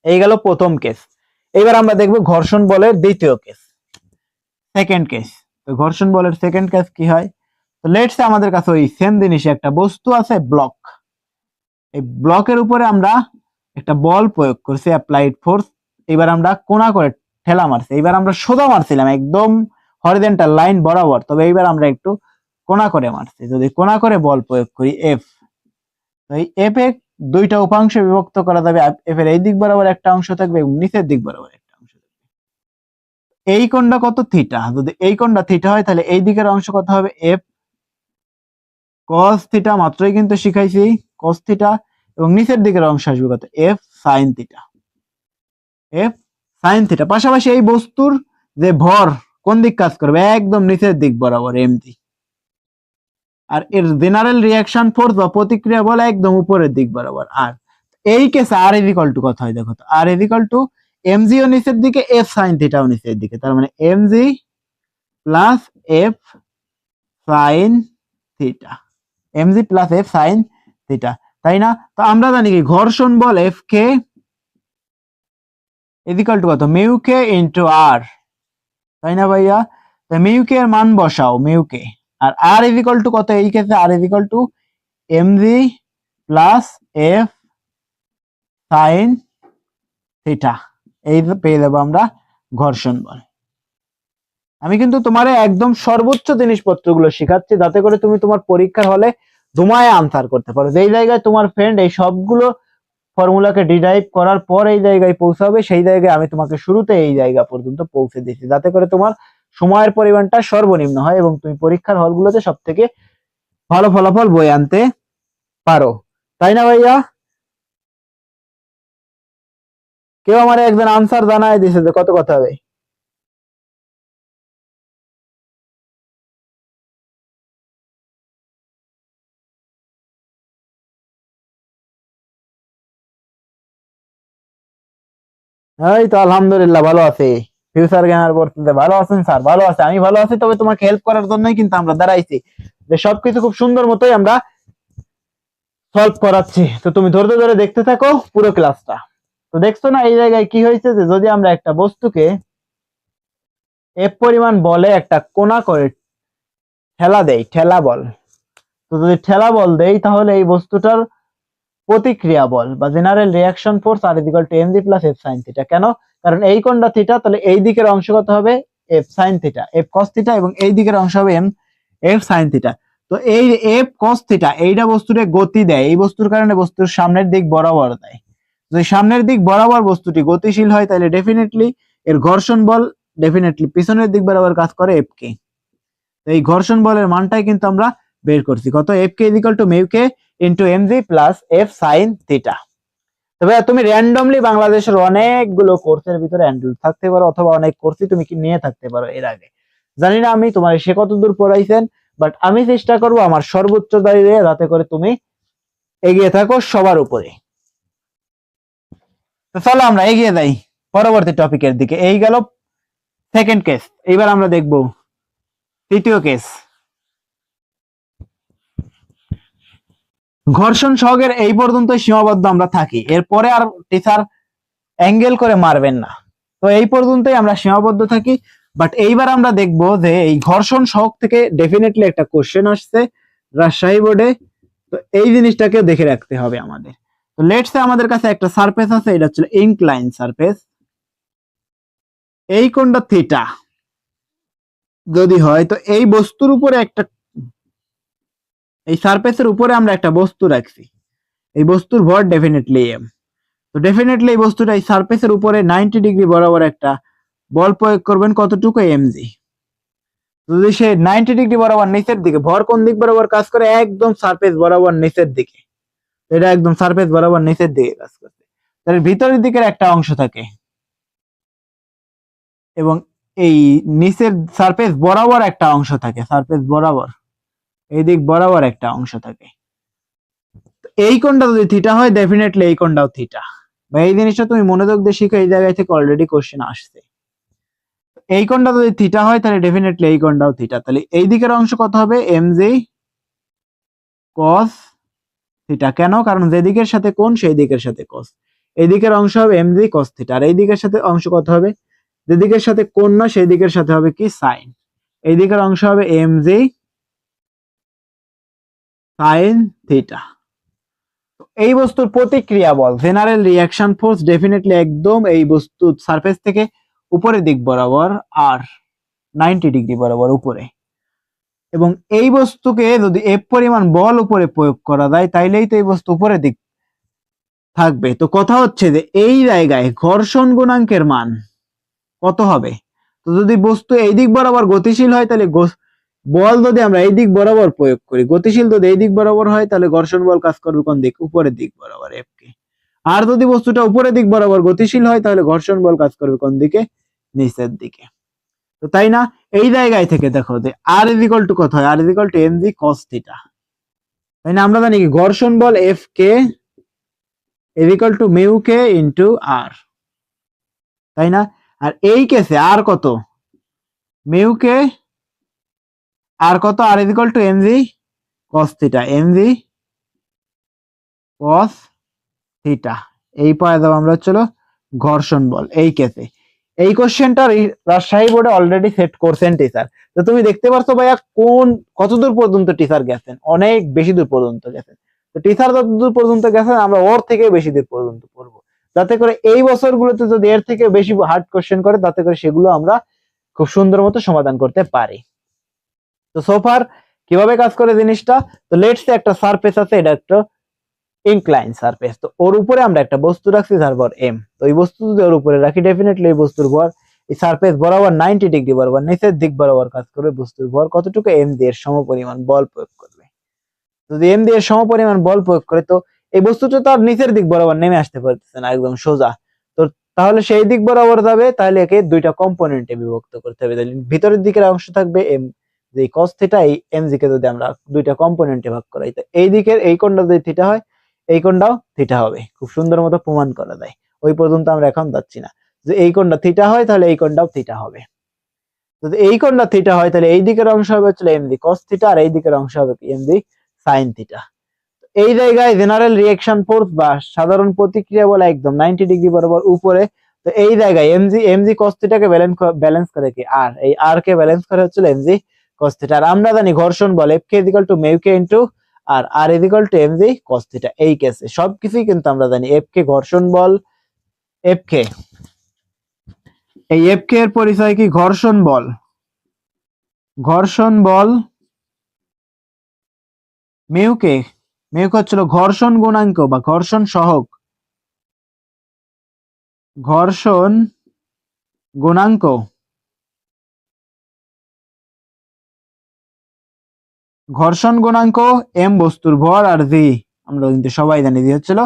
এই গেল প্রথম কেস। এবার আমরা দেখব ঘর্ষণ বলের দ্বিতীয় কেস, সেকেন্ড কেস। তো ঘর্ষণ বলের সেকেন্ড কেস কি হয়, তো লেটস সে আমাদের কাছে ওই সেম জিনিসে একটা বস্তু আছে ব্লক, এই ব্লকের উপরে আমরা একটা বল প্রয়োগ করছি অ্যাপ্লাইড ফোর্স। এবার আমরা কোণা করে ঠেলা মারছি, এবার আমরা সোজা মারছিলাম একদম হরিজন্টাল লাইন বরাবর, তবে এইবার আমরা একটু কোণা করে মারছি। যদি কোণা করে বল প্রয়োগ করি এফ, তো এই এফ এ দুইটা উপাংশে বিভক্ত করা যাবে। এফ এর এই দিক বরাবর একটা অংশ থাকবে এবং নিচের দিক বরাবর একটা অংশ থাকবে। এই কোণটা কত? থিটা। যদি এই কোণটা থিটা হয় তাহলে এই দিকের অংশ কত হবে? এফ কস থিটা, মাত্রই কিন্তু শিখাইছি কস থিটা, এবং নিচের দিকের অংশ আসবে কত? F sine theta. F sine theta. পাশাপাশি এই বস্তুর যে ভর কোন দিক কাজ করবে? একদম নিচের দিক বরাবর, এমজি। আর এর জেনারেল রিয়াকশন ফোর্স বা প্রতিক্রিয়া বল একদম উপরের দিক বরাবর। আর এই কেসে আর ইজ ইকুয়াল টু কত হয় দেখো তো? R is equal to MG ও নিচের দিকে, এফ সাইন থিটাও নিচের দিকে, তার মানে MG plus F sine theta. MG plus F sine theta, তাই না? তো আমরা জানি কি ঘর্ষণ বল F K is equal to কত? মিউ কে ইনটু আর, তাই না ভাইয়া? তো মিউ কে এর মান বসাও, mu K. R is equal to কত এই ক্ষেত্রে? R is equal to MG plus F sine theta. এই পেয়ে যাবো আমরা ঘর্ষণ বল। আমি কিন্তু তোমার একদম সর্বোচ্চ জিনিসপত্রগুলো শেখাচ্ছি যাতে করে তুমি তোমার পরীক্ষার হলে ধুমায় আনসার করতে পারো। যেই জায়গায় তোমার ফ্রেন্ড এই সবগুলো ফর্মুলাকে ডিরাইভ করার পর এই জায়গায় পৌঁছাবে, সেই জায়গায় আমি তোমাকে শুরুতে এই জায়গা পর্যন্ত পৌঁছে দিচ্ছি যাতে করে তোমার সময়ের পরিমাণটা সর্বনিম্ন হয় এবং তুমি পরীক্ষার হলগুলোতে সব থেকে ভালো ফলাফল বয়ে আনতে পারো, তাই না ভাইয়া? কেউ আমার একজন আনসার জানায় দিছে যে কত কথা হবে। এই তো আলহামদুলিল্লাহ ভালো আছি। ফিউচার জ্ঞানের বলতে ভালো আছেন স্যার? ভালো আছে, আমি ভালো আছি। তবে তোমাকে হেল্প করার জন্যই কিন্তু আমরা দাঁড়াইছি, যে সবকিছু খুব সুন্দর মতোই আমরা সলভ করাচ্ছি। তো তুমি ধৈর্য ধরে দেখতে থাকো পুরো ক্লাসটা। তো দেখছো না এই জায়গায় কি হয়েছে, যে যদি আমরা একটা বস্তুকে এফ পরিমাণ বলে একটা কোণা করে ঠেলা দেই, ঠেলা বল, তো যদি ঠেলা বল দেই তাহলে এই বস্তুটার প্রতিক্রিয়া বল বা general reaction force R equal to MG plus F sine theta. কেন? কারণ এই কোণটা থিটা, তাহলে এই দিকের অংশ কত হবে? এফ সাইন থিটা, এফ কস থিটা, এবং এই দিকের অংশ হবে এফ সাইন থিটা। তো এই এফ কস থিটা এইটা বস্তুরে গতি দেয়, এই বস্তুর কারণে বস্তুর সামনের দিক বরাবর দেয়। যদি সামনের দিক বরাবর বস্তুটি গতিশীল হয় তাহলে ডেফিনেটলি এর ঘর্ষণ বল ডেফিনেটলি পিছনের দিক বরাবর কাজ করে এফ কে। এই ঘর্ষণ বলের মানটাই কিন্তু আমরা বের করছি কত? F K equal to mu K into MG plus F sine theta. তবে তুমি র্যান্ডমলি বাংলাদেশের অনেকগুলো কোর্সের ভিতরে এনরোল থাকতে পারো, অথবা অনেক কোর্সই তুমি কি নিয়ে থাকতে পারো এর আগে। জানি না আমি তোমার সে কতদূর পড়াইছেন, বাট আমি চেষ্টা করব আমার সর্বোচ্চ দাঁড়িয়ে যাতে করে তুমি এগিয়ে থাকো সবার উপরে। তো চলো আমরা এগিয়ে যাই পরবর্তী টপিকের দিকে। এই গেল সেকেন্ড কেস। এইবার আমরা দেখব তৃতীয় কেস। ঘর্ষণ সহগের এই পর্যন্ত সীমাবদ্ধ আমরা থাকি, এরপরে আর টিচার অ্যাঙ্গেল করে মারবেন না। তো এই পর্যন্তই আমরা সীমাবদ্ধ থাকি। বাট এইবার আমরা দেখব যে এই ঘর্ষণ সহগ থেকে ডেফিনেটলি একটা কোশ্চেন আসছে রাজশাহী বোর্ডে, তো এই জিনিসটাকে দেখে রাখতে হবে আমাদের। তো লেটস সে আমাদের কাছে একটা সারফেস আছে, এটা হচ্ছে ইনক্লাইন সারফেস। এই কোণটা থিটা যদি হয়, তো এই বস্তুর উপরে একটা, এই সারফেসের উপরে আমরা একটা বস্তু রাখছি, এই বস্তুর ভর ডেফিনেটলি এম। তো ডেফিনেটলি এই বস্তুটা এই সারফেসের উপরে 90 ডিগ্রি বরাবর একটা বল প্রয়োগ করবেন, কতটুকু? এমজি। যদি সে 90 ডিগ্রি বরাবর নিচের দিকে, ভর কোন দিক বরাবর কাজ করে? একদম সারফেস বরাবর নিচের দিকে, এটা একদম সারফেস বরাবর নিচের দিকে কাজ করে। তাহলে ভিতরের দিকের একটা অংশ থাকে এবং এই নিচের সারফেস বরাবর একটা অংশ থাকে, সারফেস বরাবর এই দিক বরাবর একটা অংশ থাকে। এই কোণটা যদি থিটা হয় ডেফিনেটলি এই কোণটাও থিটা। বা এই জিনিসটা তুমি মনোযোগ দিয়ে শিখো, এই জায়গায় থেকে অলরেডি কোশ্চেন আসছে। এই কোণটা যদি থিটা হয় তাহলে ডেফিনেটলি এই কোণটাও থিটা। তাহলে এই দিকের অংশ কত হবে? MG cos theta. কেন? কারণ যে দিকের সাথে কোণ সেই দিকের সাথে কস। এই দিকের অংশ হবে এমজি কস থিটা, আর এই দিকের সাথে অংশ কত হবে? যে দিকের সাথে কোণ না সেই দিকের সাথে হবে কি? সাইন। এই দিকের অংশ হবে এমজি সাইন থিটা। এই বস্তুর প্রতিক্রিয়া বল জেনারেল রিয়াকশন ফোর্স ডেফিনেটলি একদম এই বস্তুর সারফেস থেকে উপরের দিক বরাবর আর 90 ডিগ্রি বরাবর উপরে। এবং এই বস্তুকে যদি এফ পরিমাণ বল উপরে প্রয়োগ করা যায় তাইলেই তো এই বস্তু উপরের দিক থাকবে। তো কথা হচ্ছে যে এই জায়গায় ঘর্ষণ গুণাঙ্কের মান কত হবে? তো যদি বস্তু এই দিক বরাবর গতিশীল হয় তাহলে বল যদি আমরা এই দিক বরাবর প্রয়োগ করি, গতিশীল যদি এই দিক বরাবর হয় তাহলে ঘর্ষণ বল কাজ করবে কোন দিক? উপরের দিক বরাবর, এফ কে। আর যদি বস্তুটা উপরের দিক বরাবর গতিশীল হয় তাহলে ঘর্ষণ বল কাজ করবে কোন দিকে? নিচের দিকে। তো তাই না, এই জায়গায় থেকে দেখো যে আর ইজ ইকুয়াল টু কত হয়? R is equal to M G cos theta. তাই না, আমরা জানি কি ঘর্ষণ বল F K is equal to mu K into R, তাই না? আর এই কেসে আর কত? মিউ কে আর কত? R is equal to M G cos theta, M G cos theta. এই পাওয়া যাবো আমরা হচ্ছিল ঘর্ষণ বল এই কেসে। এই কোশ্চেনটা রাজশাহী বোর্ডে অলরেডি সেট করছেন টিচার। তো তুমি দেখতে পারছো ভাইয়া কতদূর পর্যন্ত টিচার গেছেন? অনেক বেশি দূর পর্যন্ত গেছেন। তো টিচার যতদূর পর্যন্ত গেছেন আমরা ওর থেকে বেশি দূর পর্যন্ত পড়বো, যাতে করে এই বছরগুলোতে যদি এর থেকে বেশি হার্ড কোশ্চেন করে তাতে করে সেগুলো আমরা খুব সুন্দর মতো সমাধান করতে পারি। তো সোফার কিভাবে কাজ করে জিনিসটা? তো লেটস সে একটা সারফেস আছে, এটা একটা ইনক্লাইন সারফেস। তো ওর উপরে আমরা একটা বস্তু রাখছি যার ভর এম। তো এই বস্তু যদি ওর উপরে রাখি ডেফিনেটলি এই বস্তুর ভর এই সারফেস বরাবর 90 ডিগ্রি বরাবর নিচের দিক বরাবর কাজ করবে। বস্তুর ভর কতটুকু? এম দিয়ে এর সমপরিমাণ বল প্রয়োগ করবে। যদি এম দিয়ে এর সমপরিমাণ বল প্রয়োগ করে তো এই বস্তুটা তো আর নিচের দিক বরাবর নেমে আসতে পারতেছে না একদম সোজা। তো তাহলে সেই দিক বরাবর যাবে, তাহলে একে দুইটা কম্পোনেন্টে বিভক্ত করতে হবে। তাহলে ভিতরের দিকের অংশ থাকবে এম, যে cos থিটা, এই এম জি কে যদি আমরা দুইটা কম্পোনেন্টে ভাগ করাই তো এই দিকের এই কোণটা যদি থিটা হয় এই কোণটাও থিটা হবে। খুব সুন্দর মতো প্রমাণ করা যায়, ওই পর্যন্ত আমরা এখন যাচ্ছি না। যে এই কোণটা থিটা হয় তাহলে এই কোণটাও থিটা হবে। যদি এই কোণটা থিটা হয় তাহলে এই দিকের অংশ হবে হচ্ছে এম জি cos থিটা আর এই দিকের অংশ হবে এম জি sin থিটা। এই জায়গায় জেনারেল রিঅ্যাকশন ফোর্স বা সাধারণ প্রতিক্রিয়া বলে একদম 90 ডিগ্রি বরাবর উপরে। তো এই জায়গায় এমজি cos থিটাকে ব্যালেন্স করে কি আর, এই আর কে ব্যালেন্স করে হচ্ছে এমজি cos থিটা। আর আমরা জানি ঘর্ষণ বল F K equal to mu K into R equal to MG cos theta. এই কেসে সবকিছুই কিন্তু আমরা জানি। এফ কে ঘর্ষণ বল, এফ কে এই এফ কে এর পরিচয় কি? ঘর্ষণ বল। ঘর্ষণ বল মিউ কে হচ্ছিল ঘর্ষণ গুণাঙ্ক বা ঘর্ষণ সহগ। ঘর্ষণ গুণাঙ্ক এম বস্তুর ভর আর ভি আমরা কিন্তু সবাই জানি যে হচ্ছিল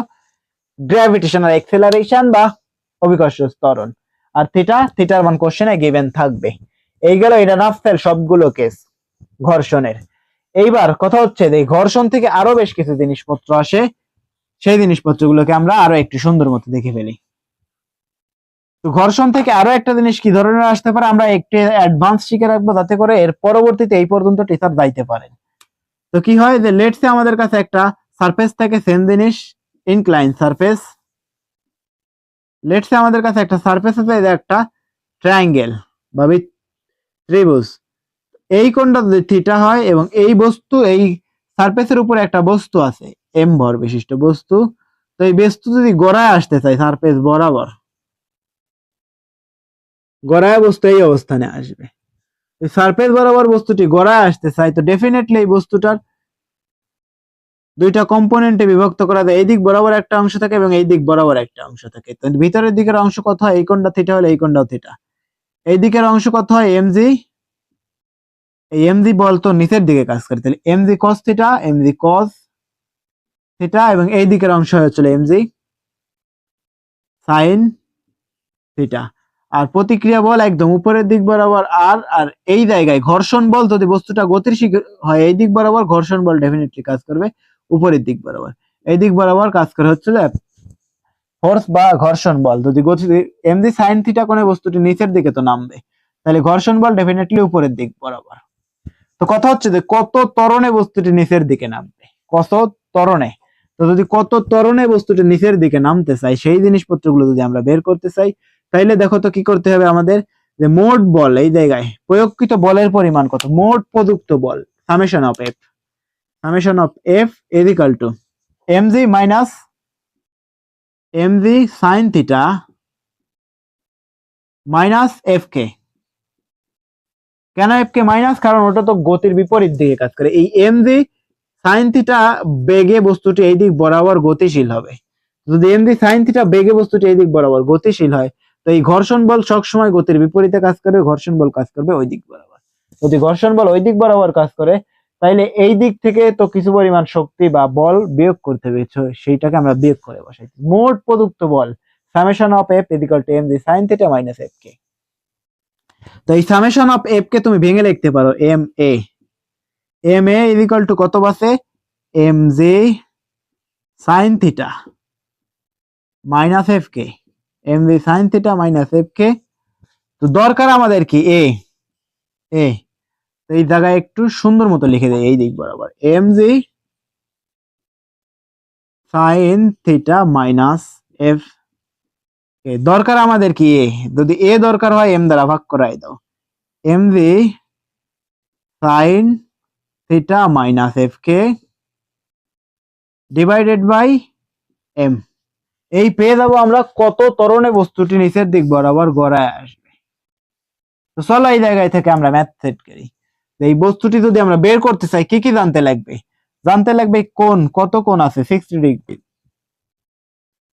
গ্র্যাভিটেশনাল অ্যাক্সেলারেশন বা অভিকর্ষ ত্বরণ। আর থিটার মান কোশ্চেনে গিভেন থাকবে। এই গেল এটা নাফসের সবগুলো কেস ঘর্ষণের। এইবার কথা হচ্ছে যে ঘর্ষণ থেকে আরো বেশ কিছু জিনিসপত্র আসে, সেই জিনিসপত্রগুলোকে আমরা আরো একটু সুন্দর মতো দেখে ফেলি। তো ঘর্ষণ থেকে আরো একটা জিনিস কি ধরনের আসতে পারে আমরা একটু অ্যাডভান্স শিখে রাখবো, যাতে করে এর পরবর্তীতে এই পর্যন্ত টিচার যাইতে পারেন। তো কি হয় যে লেটস সে আমাদের কাছে একটা সারফেস থাকে, সেম জিনিস ইনক্লাইন সারফেস। লেটস সে আমাদের কাছে একটা সারফেস আছে, এটা একটা ট্রায়াঙ্গেল বা ত্রিভুজ। এই কোণটা যদি থিটা হয় এবং এই বস্তু এই সারফেসের উপরে একটা বস্তু আছে এম ভর বিশিষ্ট বস্তু। তো এই বস্তু যদি গড়ায় আসতে চাই সারফেস বরাবর, গড়ায় বস্তু এই অবস্থানে আসবে। সারফেস বরাবর বস্তুটি গড়ায় আসতে চাই তো ডেফিনেটলি এই বস্তুটার দুইটা কম্পোনেন্টে বিভক্ত করা যায়। এই দিক বরাবর একটা অংশ থাকে এবং এই দিক বরাবর একটা অংশ থাকে। তো ভিতরের দিকের অংশ কত হয়? এই কোণটা থিটা হলে এই কোণটাও থিটা। এই দিকের অংশ কত হয়? এমজি। এই এমজি বল তো নিচের দিকে কাজ করে, তাহলে MG cos theta, MG cos theta এবং এই দিকের অংশ হচ্ছে এমজি sin থিটা। আর প্রতিক্রিয়া বল একদম উপরের দিক বরাবর আর এই জায়গায় ঘর্ষণ বল যদি বস্তুটা গতিশীল হয় এই দিক বরাবর, ঘর্ষণ বল ডেফিনেটলি কাজ করবে উপরের দিক বরাবর। এই দিক বরাবর কাজ করে হচ্ছে ফোর্স বা ঘর্ষণ বল। যদি এমজি sin থিটা কোণে বস্তুটি নিচের দিকে তো নামবে, তাহলে ঘর্ষণ বল ডেফিনেটলি উপরের দিক বরাবর। তো কথা হচ্ছে যে কত ত্বরণে বস্তুটি নিচের দিকে নামবে, কত ত্বরণে। তো যদি কত ত্বরণে বস্তুটি নিচের দিকে নামতে চাই সেই জিনিসপত্রগুলো যদি আমরা বের করতে চাই, তাইলে দেখো তো কি করতে হবে আমাদের, যে মোট বল এই জায়গায় প্রয়োগকৃত বলের পরিমাণ কত, মোট প্রযুক্ত বল summation of F is equal to MG minus MG sin theta minus F K. কেন এফ কে মাইনাস? কারণ ওটা তো গতির বিপরীত দিকে কাজ করে। এই এমজি sin থিটা বেগে বস্তুটি এই দিক বরাবর গতিশীল হবে। যদি এম দি সাইন থিটা বেগে বস্তুটি এই দিক বরাবর গতিশীল হয়, তো এই ঘর্ষণ বল সবসময় গতির বিপরীতে কাজ করবে, ঘর্ষণ বল কাজ করবে ওই দিক বরাবর। যদি ঘর্ষণ বল ওই দিক বরাবর কাজ করে, তাইলে এই দিক থেকে তো কিছু পরিমাণ শক্তি বা বল বিয়োগ করতে হবে, সেইটাকে আমরা বিয়োগ করে বসাই। মোট প্রদত্ত বল summation of F equal to M G sine theta minus F K. তো এই সামেশন অফ এফ কে তুমি ভেঙে লিখতে পারো M A, M A equal to কত বাসে M G sine theta minus F K, M G sine theta minus F K. তো দরকার আমাদের কি এ, এ তো এই জায়গায় একটু সুন্দর মতো লিখে দেয় এই দিক বরাবর M G sine theta minus F K. দরকার আমাদের কি এ, যদি এ দরকার হয় এম দ্বারা ভাগ করাই দাও, M G sine theta minus F K divided by M. এই পেয়ে যাবো আমরা কত ত্বরণে বস্তুটি নিচের দিক বরাবর গড়ায় আসবে। তো চলো এই জায়গায় থেকে আমরা ম্যাথ সেট করি। এই বস্তুটি যদি আমরা বের করতে চাই কি কি জানতে লাগবে? জানতে লাগবে কোণ, কত কোণ আছে 60 ডিগ্রি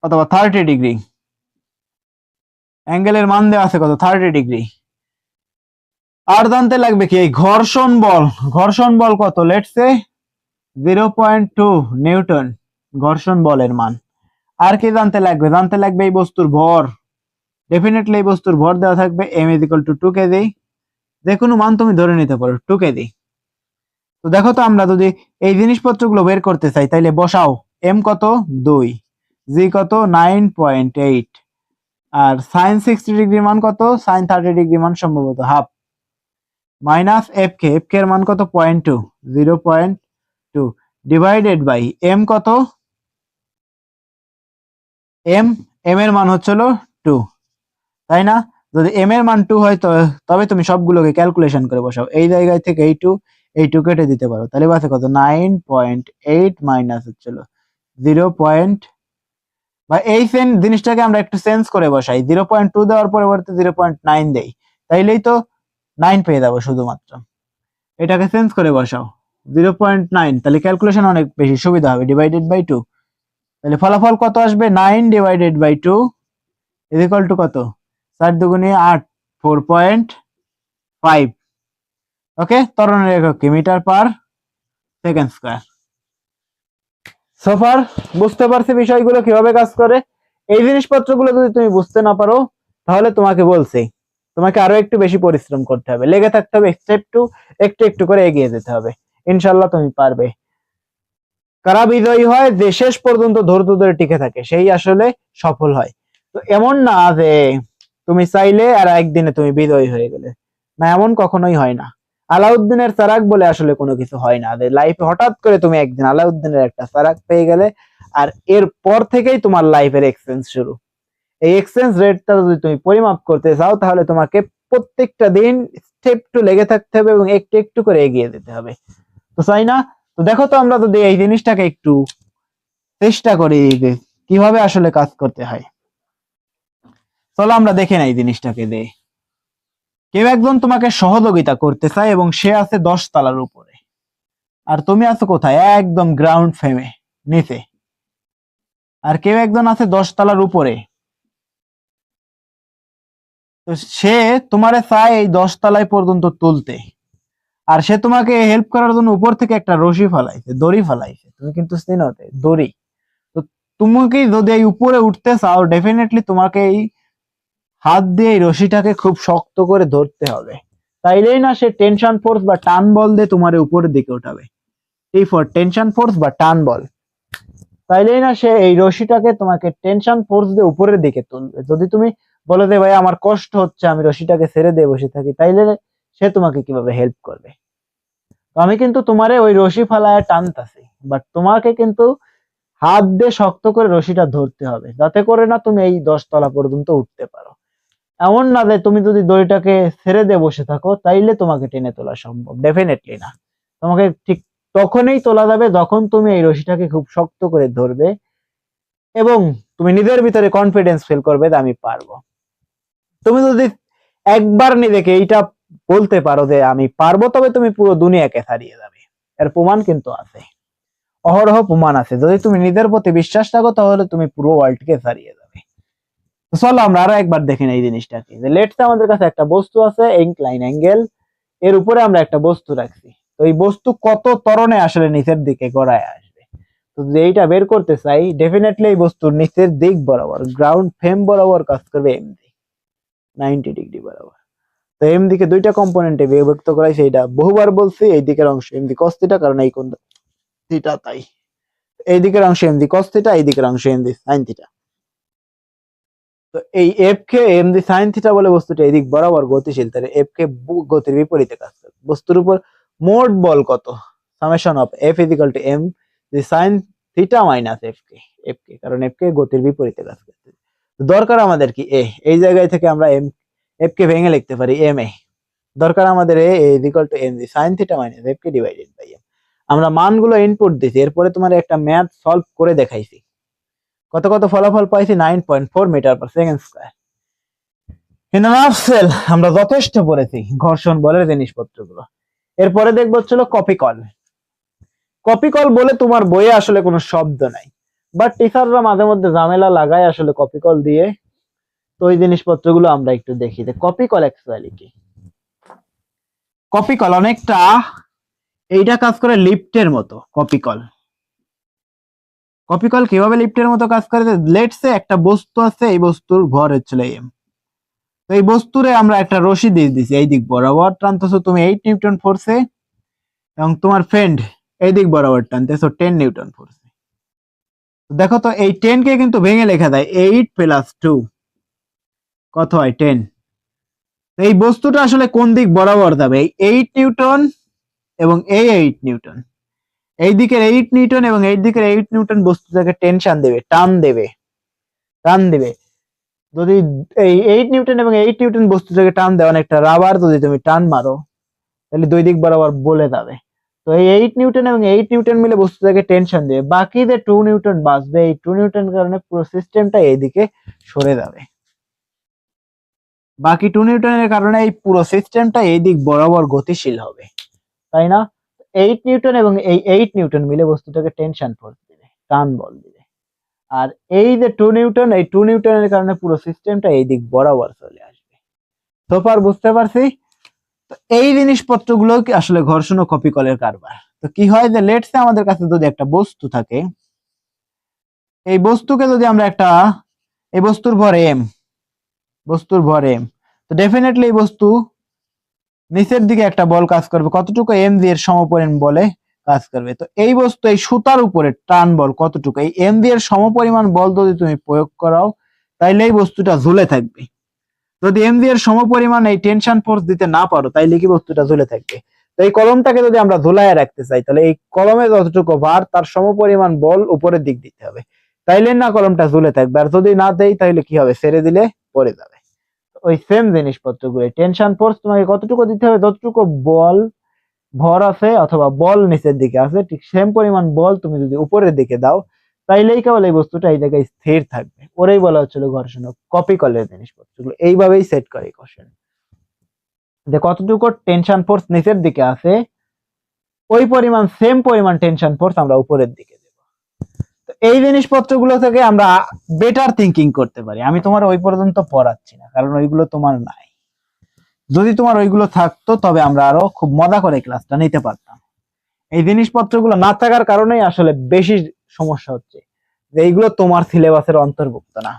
অথবা 30 ডিগ্রি, অ্যাঙ্গেলের মান দেওয়া আছে কত 30 ডিগ্রি। আর জানতে লাগবে কি এই ঘর্ষণ বল, ঘর্ষণ বল কত লেটস সে 0.2 নিউটন ঘর্ষণ বলের মান। আর কি জানতে লাগবে? জানতে লাগবে এই বস্তুর ভর, ডেফিনেটলি এই বস্তুর ভর দেওয়া থাকবে m ইকুয়াল টু 2 কেজি, যে কোনো মান তুমি ধরে নিতে পারো 2 কেজি। তো দেখো তো আমরা যদি এই জিনিসপত্রগুলো বের করতে চাই তাইলে বসাও m কত 2, g কত 9.8, আর sin 60 ডিগ্রির মান কত, sin 30 ডিগ্রির মান সম্ভবত হাফ, মাইনাস এফ কে, এফ কে এর মান কত 0.2, 0.2 ডিভাইডেড বাই m কত, m এর মান হচ্ছিল 2, তাই না? যদি m এর মান 2 হয় তবে তুমি সবগুলোকে ক্যালকুলেশন করে বসাও। এই জায়গায় থেকে এই 2 কেটে দিতে পারো, তাহলে বাসে কত 9.8 মাইনাস হচ্ছিল 0. বা এই জিনিসটাকে আমরা একটু চেঞ্জ করে বসাই, 0.2 দেওয়ার পরিবর্তে 0.9 দেই, তাইলেই তো 9 পেয়ে যাবো শুধুমাত্র। এটাকে চেঞ্জ করে বসাও 0.9, তাহলে ক্যালকুলেশন অনেক বেশি সুবিধা হবে, ডিভাইডেড বাই 2, তাহলে ফলাফল কত আসবে 9 divided by 2 is equal to কত 4 দুগুণে 8, 4.5। ওকে, ত্বরণের একক কি মিটার পার সেকেন্ড স্কয়ার। সোফার বুঝতে পারছি বিষয়গুলো কিভাবে কাজ করে। এই জিনিসপত্রগুলো যদি তুমি বুঝতে না পারো তাহলে তোমাকে বলছি তোমাকে আরো একটু বেশি পরিশ্রম করতে হবে, লেগে থাকতে হবে, স্টেপ টু একটু একটু করে এগিয়ে যেতে হবে, ইনশাআল্লাহ তুমি পারবে। কারা বিজয়ী হয়? যে শেষ পর্যন্ত ধৈর্য ধরে টিকে থাকে সেই আসলে সফল হয়। তো এমন না যে তুমি চাইলে আর একদিনে তুমি বিজয়ী হয়ে গেলে, না, এমন কখনোই হয় না। আলাউদ্দিনের চারাক বলে আসলে কোনো কিছু হয় না যে লাইফে হঠাৎ করে তুমি একদিন আলাউদ্দিনের একটা চারাক পেয়ে গেলে আর এর পর থেকেই তোমার লাইফের এক্সচেঞ্জ শুরু। এই এক্সচেঞ্জ রেটটা যদি তুমি পরিমাপ করতে চাও তাহলে তোমাকে প্রত্যেকটা দিন স্টেপ টু লেগে থাকতে হবে এবং একটু একটু করে এগিয়ে যেতে হবে। তো চাই না? তো দেখো তো আমরা যদি এই জিনিসটাকে একটু চেষ্টা করি যে কিভাবে আসলে কাজ করতে হয়, চলো আমরা দেখে নাই জিনিসটাকে। কেউ একজন তোমাকে সহযোগিতা করতে চায় এবং সে আছে 10 তলার উপরে, আর তুমি আছো কোথায়? একদম গ্রাউন্ড ফ্লোরে নিচে। আর কেউ একজন আছে 10 তলার উপরে, তো সে তোমারে চায় এই 10 তলায় পর্যন্ত তুলতে, আর সে তোমাকে হেল্প করার জন্য উপর থেকে একটা রশি ফেলাইছে, দড়ি ফেলাইছে, তুমি কিন্তু চিনোতে দড়ি। তো তুমি কি যদি এই উপরে উঠতে চাও, ডেফিনেটলি তোমাকে এই হাত দিয়ে এই রশিটাকে খুব শক্ত করে ধরতে হবে, তাইলেই না সে টেনশন ফোর্স বা টান বল দিয়ে তোমার উপরের দিকে উঠাবে। টি ফর টেনশন ফোর্স বা টান বল, তাইলেই না সে এই রশিটাকে তোমাকে টেনশন ফোর্স দিয়ে উপরের দিকে তুলবে। যদি তুমি বলে দে ভাই আমার কষ্ট হচ্ছে, আমি রশিটাকে ছেড়ে দিয়ে বসে থাকি, তাইলে সে তোমাকে কিভাবে হেল্প করবে? তো আমি কিন্তু তোমারে ওই রশি ফালায় টানতাছি, বাট তোমাকে কিন্তু হাত দিয়ে শক্ত করে রশিটা ধরতে হবে, যাতে করে না তুমি এই 10 তলা পর্যন্ত উঠতে পারো। এমন না যে তুমি যদি দড়িটাকে ছেড়ে দিয়ে বসে থাকো তাইলে তোমাকে টেনে তোলা সম্ভব, ডেফিনেটলি না। তোমাকে ঠিক তখনই তোলা যাবে যখন তুমি এই রশিটাকে খুব শক্ত করে ধরবে এবং তুমি নিজের ভিতরে কনফিডেন্স ফিল করবে যে আমি পারবো। তুমি যদি একবার নিজেকে এইটা বলতে পারো যে আমি পারবো, তবে তুমি পুরো দুনিয়াকে ছাড়িয়ে যাবে, এর প্রমাণ কিন্তু আছে। অহরহ প্রমাণ আছে। যদি তুমি নিজের প্রতি বিশ্বাস রাখো তাহলে তুমি পুরো ওয়ার্ল্ডকে ছাড়িয়ে যাবে। তো চলো আমরা আরো একবার দেখি না এই জিনিসটাকে, যে লেটস আমাদের কাছে একটা বস্তু আছে ইনক্লাইন অ্যাঙ্গেল, এর উপরে আমরা একটা বস্তু রাখছি। তো এই বস্তু কত ত্বরণে আসলে নিচের দিকে গড়ায় আসবে। তো যদি এইটা বের করতে চাই, ডেফিনেটলি এই বস্তুর নিচের দিক বরাবর গ্রাউন্ড ফ্রেম বরাবর কাজ করবে এম দিক 90 ডিগ্রি বরাবর। তো এম দিকে দুইটা কম্পোনেন্টে বিভক্ত করাইছে, এটা বহুবার বলছি। এই দিকের অংশ এম দি কস থিটা, কারণ এই কোণ থিটা, তাই এই দিকের অংশ এম দি কস থিটা, এই দিকের অংশ এম দি সাইন থিটা। তো এই F K M G sine theta বলে বস্তুটা এদিক বরাবর গতিশীল, তাহলে এফ কে গতির বিপরীতে কাজ করে। বস্তুর উপর মোট বল কত, summation of F is equal to M G sine theta minus F K, কারণ এফ কে গতির বিপরীতে কাজ করছে। দরকার আমাদের কি এ, এই জায়গায় থেকে আমরা এম এফ কে ভেঙে লিখতে পারি এম এ। দরকার আমাদের A is equal to M G sine theta minus F K divided by M. আমরা মানগুলো ইনপুট দিছি, এরপরে তোমার একটা ম্যাথ সলভ করে দেখাইছি। কত কত ফলাফল পাইছি 9.4 মিটার পার সেকেন্ড স্কয়ার। আমরা যথেষ্ট পড়েছি ঘর্ষণ বলের জিনিসপত্রগুলো। এরপরে দেখবো হচ্ছিল কপি কল। কপি কল বলে তোমার বইয়ে আসলে কোনো শব্দ নাই, বাট টিচাররা মাঝে মধ্যে ঝামেলা লাগায় আসলে কপি কল দিয়ে। তো ওই জিনিসপত্রগুলো আমরা একটু দেখি যে কপি কল অ্যাকচুয়ালি কি। কপি কল অনেকটা এইটা কাজ করে লিফটের মতো। কপি কল কিভাবে লিফটের মতো কাজ করে, লেটস সে একটা বস্তু আছে, এই বস্তুর ভর হচ্ছিল এম। তো এই বস্তুরে আমরা একটা রশি দিয়ে দিছি এই দিক বরাবর, টানতেছো তুমি 8 নিউটন ফোর্সে, এবং তোমার ফ্রেন্ড এই দিক বরাবর টানতেছো 10 নিউটন ফোর্সে। দেখো তো এই 10 কে কিন্তু ভেঙে লেখা যায় 8 প্লাস 2 কত হয় 10। এই বস্তুটা আসলে কোন দিক বরাবর যাবে, এই 8 নিউটন এবং এই 8 নিউটন, এই দিকের 8 নিউটন এবং এই দিকের 8 নিউটন বস্তুটাকে টেনশন দেবে, টান দেবে। যদি এই 8 নিউটন এবং 8 নিউটন বস্তুটাকে টান দেয়, অনেকটা রাবার যদি তুমি টান মারো তাহলে দুই দিক বরাবর বলে যাবে। তো এই 8 নিউটন এবং 8 নিউটন মিলে বস্তুটাকে টেনশন দেবে, বাকি যে 2 নিউটন বাঁচবে, এই 2 নিউটন কারণে পুরো সিস্টেমটা এইদিকে সরে যাবে। বাকি 2 নিউটনের কারণে এই পুরো সিস্টেমটা এই দিক বরাবর গতিশীল হবে, তাই না? 8 নিউটন এবং এই 8 নিউটন মিলে বস্তুটাকে টেনশন ফোর্স দিবে, টান বল দিবে। আর এই যে 2 নিউটন, এই 2 নিউটনের কারণে পুরো সিস্টেমটা এই দিক বরাবর চলে আসবে। তো ফার বুঝতে পারছি? তো এই জিনিসপত্রগুলো কি আসলে ঘর্ষণ ও কপি কলের কারবার। তো কি হয় যে লেটস আমাদের কাছে যদি একটা বস্তু থাকে, এই বস্তুকে যদি আমরা একটা, এই বস্তুর ভর এম, তো ডেফিনেটলি এই বস্তু নিচের দিকে একটা বল কাজ করবে, কতটুকু এম জি এর সমপরিমাণ বলে কাজ করবে। তো এই বস্তু এই সুতার উপরে টান বল কতটুকু, এই এম জি এর সমপরিমাণ বল যদি তুমি প্রয়োগ করাও তাইলে এই বস্তুটা ঝুলে থাকবে। যদি এম জি এর সমপরিমাণ এই টেনশন ফোর্স দিতে না পারো তাইলে কি বস্তুটা ঝুলে থাকবে। তো এই কলমটাকে যদি আমরা ঝুলায় রাখতে চাই তাহলে এই কলমে যতটুকু ভার তার সমপরিমাণ বল উপরের দিক দিতে হবে, তাইলে না কলমটা ঝুলে থাকবে। আর যদি না দেই তাহলে কি হবে, ছেড়ে দিলে পড়ে যাবে। ওই সেম জিনিসপত্রগুলো, টেনশন ফোর্স তোমাকে কতটুকু দিতে হবে, যতটুকু বল ভর আছে অথবা বল নিচের দিকে আছে, ঠিক সেম পরিমাণ বল তুমি যদি উপরের দিকে দাও তাইলেই কেবল এই বস্তুটা এই জায়গায় স্থির থাকবে। ওরাই বলা হচ্ছিল ঘর্ষণ। কপি কলের জিনিসপত্রগুলো এইভাবেই সেট করে কোশ্চেন, যে কতটুকু টেনশন ফোর্স নিচের দিকে আছে ওই পরিমাণ সেম পরিমাণ টেনশন ফোর্স আমরা উপরের দিকে দেব। তো এই জিনিসপত্রগুলো থেকে আমরা বেটার থিঙ্কিং করতে পারি। আমি তোমার ওই পর্যন্ত পড়াচ্ছি না, কারণ ওইগুলো তোমার নাই। যদি তোমার ওইগুলো থাকতো তবে আমরা আরো খুব মজা করে ক্লাসটা নিতে পারতাম। এই জিনিসপত্রগুলো না থাকার কারণেই আসলে বেশি সমস্যা হচ্ছে, যে এইগুলো তোমার সিলেবাসের অন্তর্ভুক্ত না।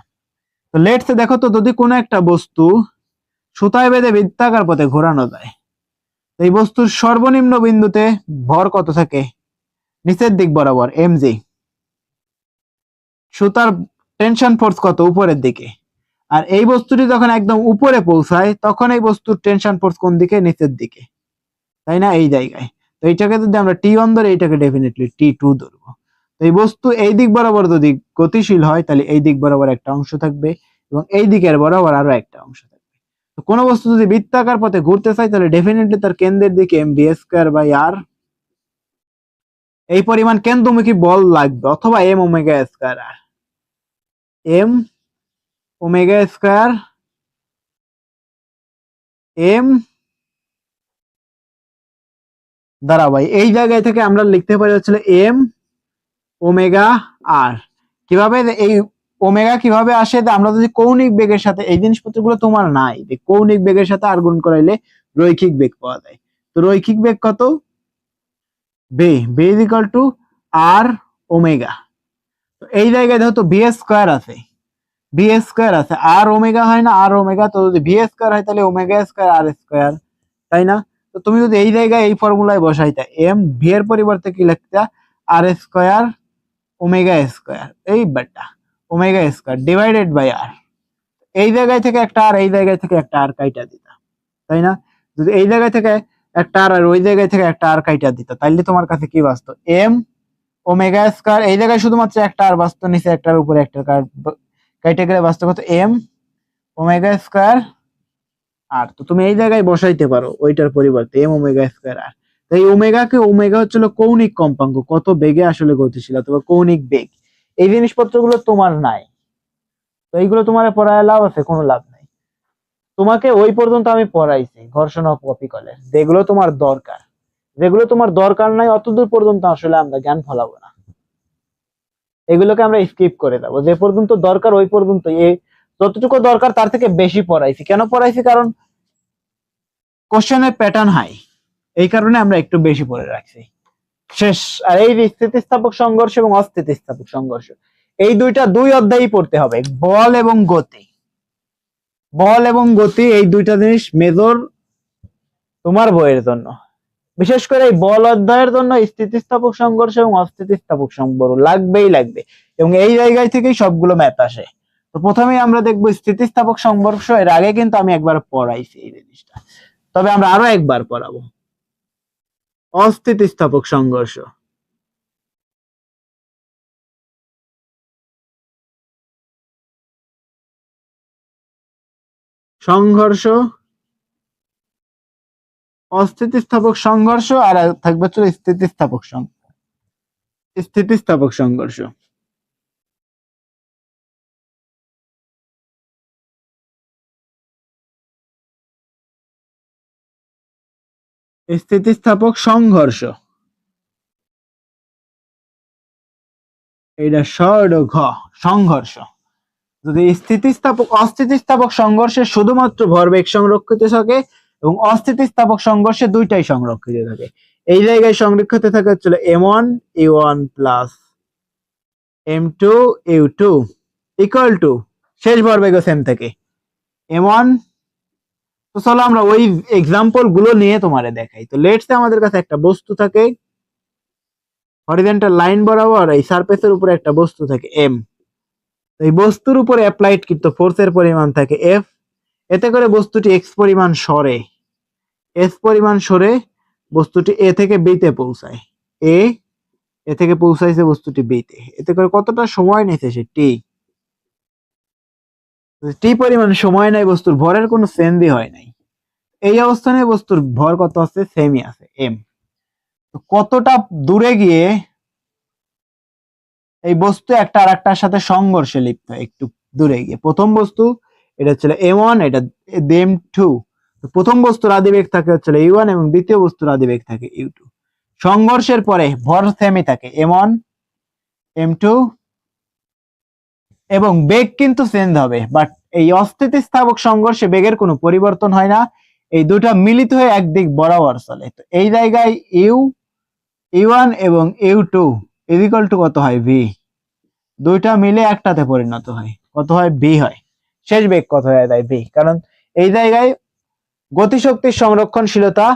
তো লেটস দেখো তো, যদি কোনো একটা বস্তু সুতায় বেঁধে বৃত্তাকার পথে ঘোরানো যায়, এই বস্তুর সর্বনিম্ন বিন্দুতে ভর কত থাকে, নিচের দিক বরাবর এম জি, সুতার টেনশন ফোর্স কত, উপরের দিকে। আর এই বস্তুটি যখন একদম উপরে পৌঁছায় তখন এই বস্তুর টেনশন ফোর্স কোন দিকে, নিচের দিকে, তাই না, এই জায়গায়। তো এইটাকে যদি আমরা টি ওয়ান ধরি, এইটাকে ডেফিনেটলি টি টু ধরবো। তো এই বস্তু এই দিক বরাবর যদি গতিশীল হয় তাহলে এই দিক বরাবর একটা অংশ থাকবে এবং এই দিকের বরাবর আরো একটা অংশ থাকবে। তো কোনো বস্তু যদি বৃত্তাকার পথে ঘুরতে চায় তাহলে ডেফিনেটলি তার কেন্দ্রের দিকে এম ভি স্কয়ার বাই আর এই পরিমাণ কেন্দ্রমুখী বল লাগবে, অথবা এম ওমেগা স্কয়ার আর, এম ওমেগা স্কয়ার এম দ্বারা ভাই, এই জায়গায় থেকে আমরা লিখতে পারি হচ্ছে এম ওমেগা আর। কিভাবে এই ওমেগা কিভাবে আসে, আমরা যদি কৌণিক বেগের সাথে, এই জিনিসপত্রগুলো তোমার নাই, যে কৌণিক বেগের সাথে আর গুণ করাইলে রৈখিক বেগ পাওয়া যায়। তো রৈখিক বেগ কত? V is equal to R omega. তো এই জায়গায় যেহেতু বি স্কোয়ার আছে, বি স্কোয়ার আছে, আর ওমেগা হয় না, আর ওমেগা, তো যদি বি স্কোয়ার হয় তাহলে ওমেগা স্কোয়ার আর স্কোয়ার, তাই না? তো তুমি যদি এই জায়গায় এই ফর্মুলায় বসাইতে, এম ভি এর পরিবর্তে কি লিখতা? আর স্কোয়ার ওমেগা স্কোয়ার, এই বেটা ওমেগা স্কোয়ার ডিভাইডেড বাই আর। এই জায়গায় থেকে একটা আর, এই জায়গায় থেকে একটা আর কাইটা দিতা, তাই না? যদি এই জায়গায় থেকে একটা আর ওই জায়গায় থেকে একটা আর কাইটা দিতা, তাইলে তোমার কাছে কি বাঁচতো? এম ওমেগা স্কোয়ার, এই জায়গায় শুধুমাত্র একটা আর বাঁচতো, নিচে একটার উপরে একটা কাইটা গেলে বাঁচতো কত? এম ওমেগা স্কোয়ার আর। তো তুমি এই জায়গায় বসাইতে পারো ওইটার পরিবর্তে এম ওমেগা স্কোয়ার আর। তো এই ওমেগা হচ্ছিল কৌণিক কম্পাঙ্ক, কত বেগে আসলে গতিশীল অথবা কৌণিক বেগ। এই জিনিসপত্রগুলো তোমার নাই, তো এইগুলো তোমার পড়ায় লাভ আছে? কোনো লাভ নাই। তোমাকে ওই পর্যন্ত আমি পড়াইছি ঘর্ষণ অপিকলের, যেগুলো তোমার দরকার। যেগুলো তোমার দরকার নাই অতদূর পর্যন্ত আসলে আমরা জ্ঞান ফলাবো না, এগুলোকে আমরা স্কিপ করে দেবো। যে পর্যন্ত দরকার ওই পর্যন্ত, যতটুকু দরকার তার থেকে বেশি পড়াইছি। কেন পড়াইছি? কারণ কোশ্চেনের প্যাটার্ন হাই, এই কারণে আমরা একটু বেশি পড়ে রাখছি। শেষ। আর এই যে স্থিতিস্থাপক সংঘর্ষ এবং অস্থিতিস্থাপক সংঘর্ষ, এই দুই অধ্যায়ই পড়তে হবে। বল এবং গতি, বল এবং গতি এই দুইটা জিনিস মেজর তোমার বইয়ের জন্য। বিশেষ করে এই বল অধ্যায়ের জন্য স্থিতিস্থাপক সংঘর্ষ এবং অস্থিতিস্থাপক সংঘর্ষ লাগবেই লাগবে, এবং এই জায়গায় থেকেই সবগুলো ম্যাথ আসে। তো প্রথমেই আমরা দেখবো স্থিতিস্থাপক সংঘর্ষ। এর আগে কিন্তু আমি একবার পড়াইছি এই জিনিসটা, তবে আমরা আরো একবার পড়াবো। অস্থিতিস্থাপক সংঘর্ষ, সংঘর্ষ, অস্থিতিস্থাপক সংঘর্ষ, আর থাকবে হচ্ছে স্থিতিস্থাপক সংঘর্ষ। স্থিতিস্থাপক সংঘর্ষ, এটা শর্ট ঘ, সংঘর্ষ। যদি অস্থিতিস্থাপক সংঘর্ষে শুধুমাত্র ভরবেগ সংরক্ষিত থাকে এবং অস্থিতিস্থাপক সংঘর্ষে দুইটাই সংরক্ষিত থাকে। এই জায়গায় সংরক্ষিত থাকে হচ্ছে m1 u1 plus m2 u2 equal to, শেষ ভরবেগ সেম থাকে m1। তো চলো আমরা ওই এক্সাম্পল গুলো নিয়ে তোমারে দেখাই। তো লেটস সে আমাদের কাছে একটা বস্তু থাকে, হরিজন্টাল লাইন বরাবর এই সারফেসের উপরে একটা বস্তু থাকে m। এই বস্তুর উপরে অ্যাপ্লাইড কৃত ফোর্সের পরিমাণ থাকে F। এতে করে বস্তুটি x পরিমাণ সরে, s পরিমাণ সরে বস্তুটি A থেকে B তে পৌঁছায়। এ থেকে পৌঁছাইছে বস্তুটি B তে। এতে করে কতটা সময় নিয়েছে সে? t পরিমাণ সময় নাই, বস্তুর ভরের কোনো চেঞ্জই হয় নাই। এই অবস্থানে বস্তুর ভর কত আছে? সেমই আছে m। তো কতটা দূরে গিয়ে এই বস্তু একটা আর একটার সাথে সংঘর্ষে লিপ্ত হয়? একটু দূরে গিয়ে। প্রথম বস্তু এটা হচ্ছে m1, এটা m2। প্রথম বস্তুর আদিবেগ থাকে হচ্ছে u1 এবং দ্বিতীয় বস্তুর আদিবেগ থাকে u2। সংঘর্ষের পরে ভর সেমই থাকে m1 m2, এবং বেগ কিন্তু চেঞ্জ হবে। বাট এই অস্থিতিস্থাপক সংঘর্ষে বেগের কোনো পরিবর্তন হয় না, এই দুটা মিলিত হয়ে একদিক বরাবর চলে। তো এই জায়গায় u1 এবং u2 ইকুয়াল টু কত হয়? v। দুইটা মিলে একটাতে পরিণত হয়, কত হয়? v হয়। শেষ বেগ কত হয়ে যায়? v। কারণ এই জায়গায় গতিশক্তির সংরক্ষণশীলতা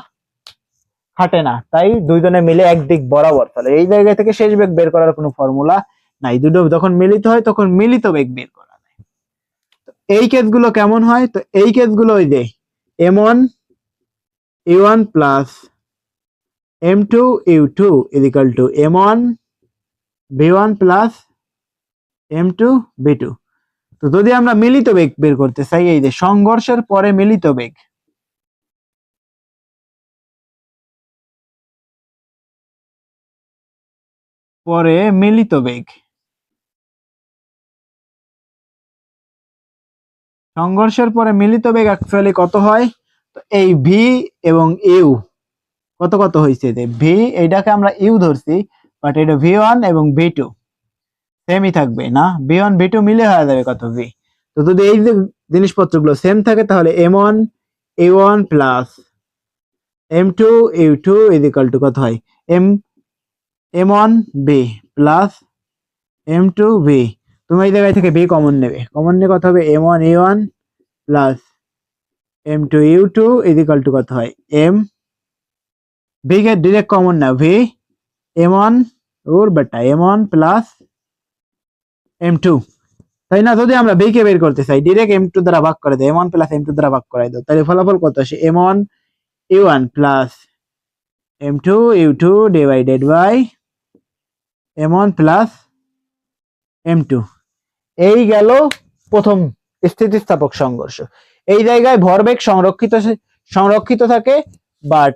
খাটে না, তাই দুইজনে মিলে একদিক বরাবর চলে। এই জায়গা থেকে শেষ বেগ বের করার কোনো ফর্মুলা নাই, দুটো যখন মিলিত হয় তখন মিলিত বেগ বের করা যায়। এই কেসগুলো কেমন হয়? তো এই কেসগুলো ওই যে m1 u1 plus m2 u2 equal to m1 v1 plus m2 v2। তো যদি আমরা মিলিত বেগ বের করতে চাই, এই যে সংঘর্ষের পরে মিলিত বেগ, পরে মিলিত বেগ, সংঘর্ষের পরে মিলিত বেগ অ্যাকচুয়ালি কত হয়? তো এই ভি এবং ইউ কত কত হয়েছে? যে ভি এইটাকে আমরা ইউ ধরছি, বাট এটা v1 এবং v2 সেমই থাকবে না, v1 v2 মিলে হয়ে যাবে কত v। তো যদি এই যে জিনিসপত্রগুলো সেম থাকে তাহলে m1 a1 plus m2 u2 is equal to কত হয় m1 b plus m2 v। তুমি এই জায়গায় থেকে b কমন নেবে, কমন নিয়ে কত হবে m1 a1 plus m2 u2 is equal to কত হয় m v কে ডাইরেক্ট কমন নাও v m1 ওর বেটা m1 প্লাস m2, তাই না? যদি আমরা b কে বের করতে চাই ডাইরেক্ট m2 দ্বারা ভাগ করে দাও, m1 প্লাস m2 দ্বারা ভাগ করে দাও, তাহলে ফলাফল কত আসে m1 a1 plus m2 u2 divided by m1 plus m2। এই গেল প্রথম স্থিতিস্থাপক সংঘর্ষ। এই জায়গায় ভরবেগ সংরক্ষিত থাকে, বাট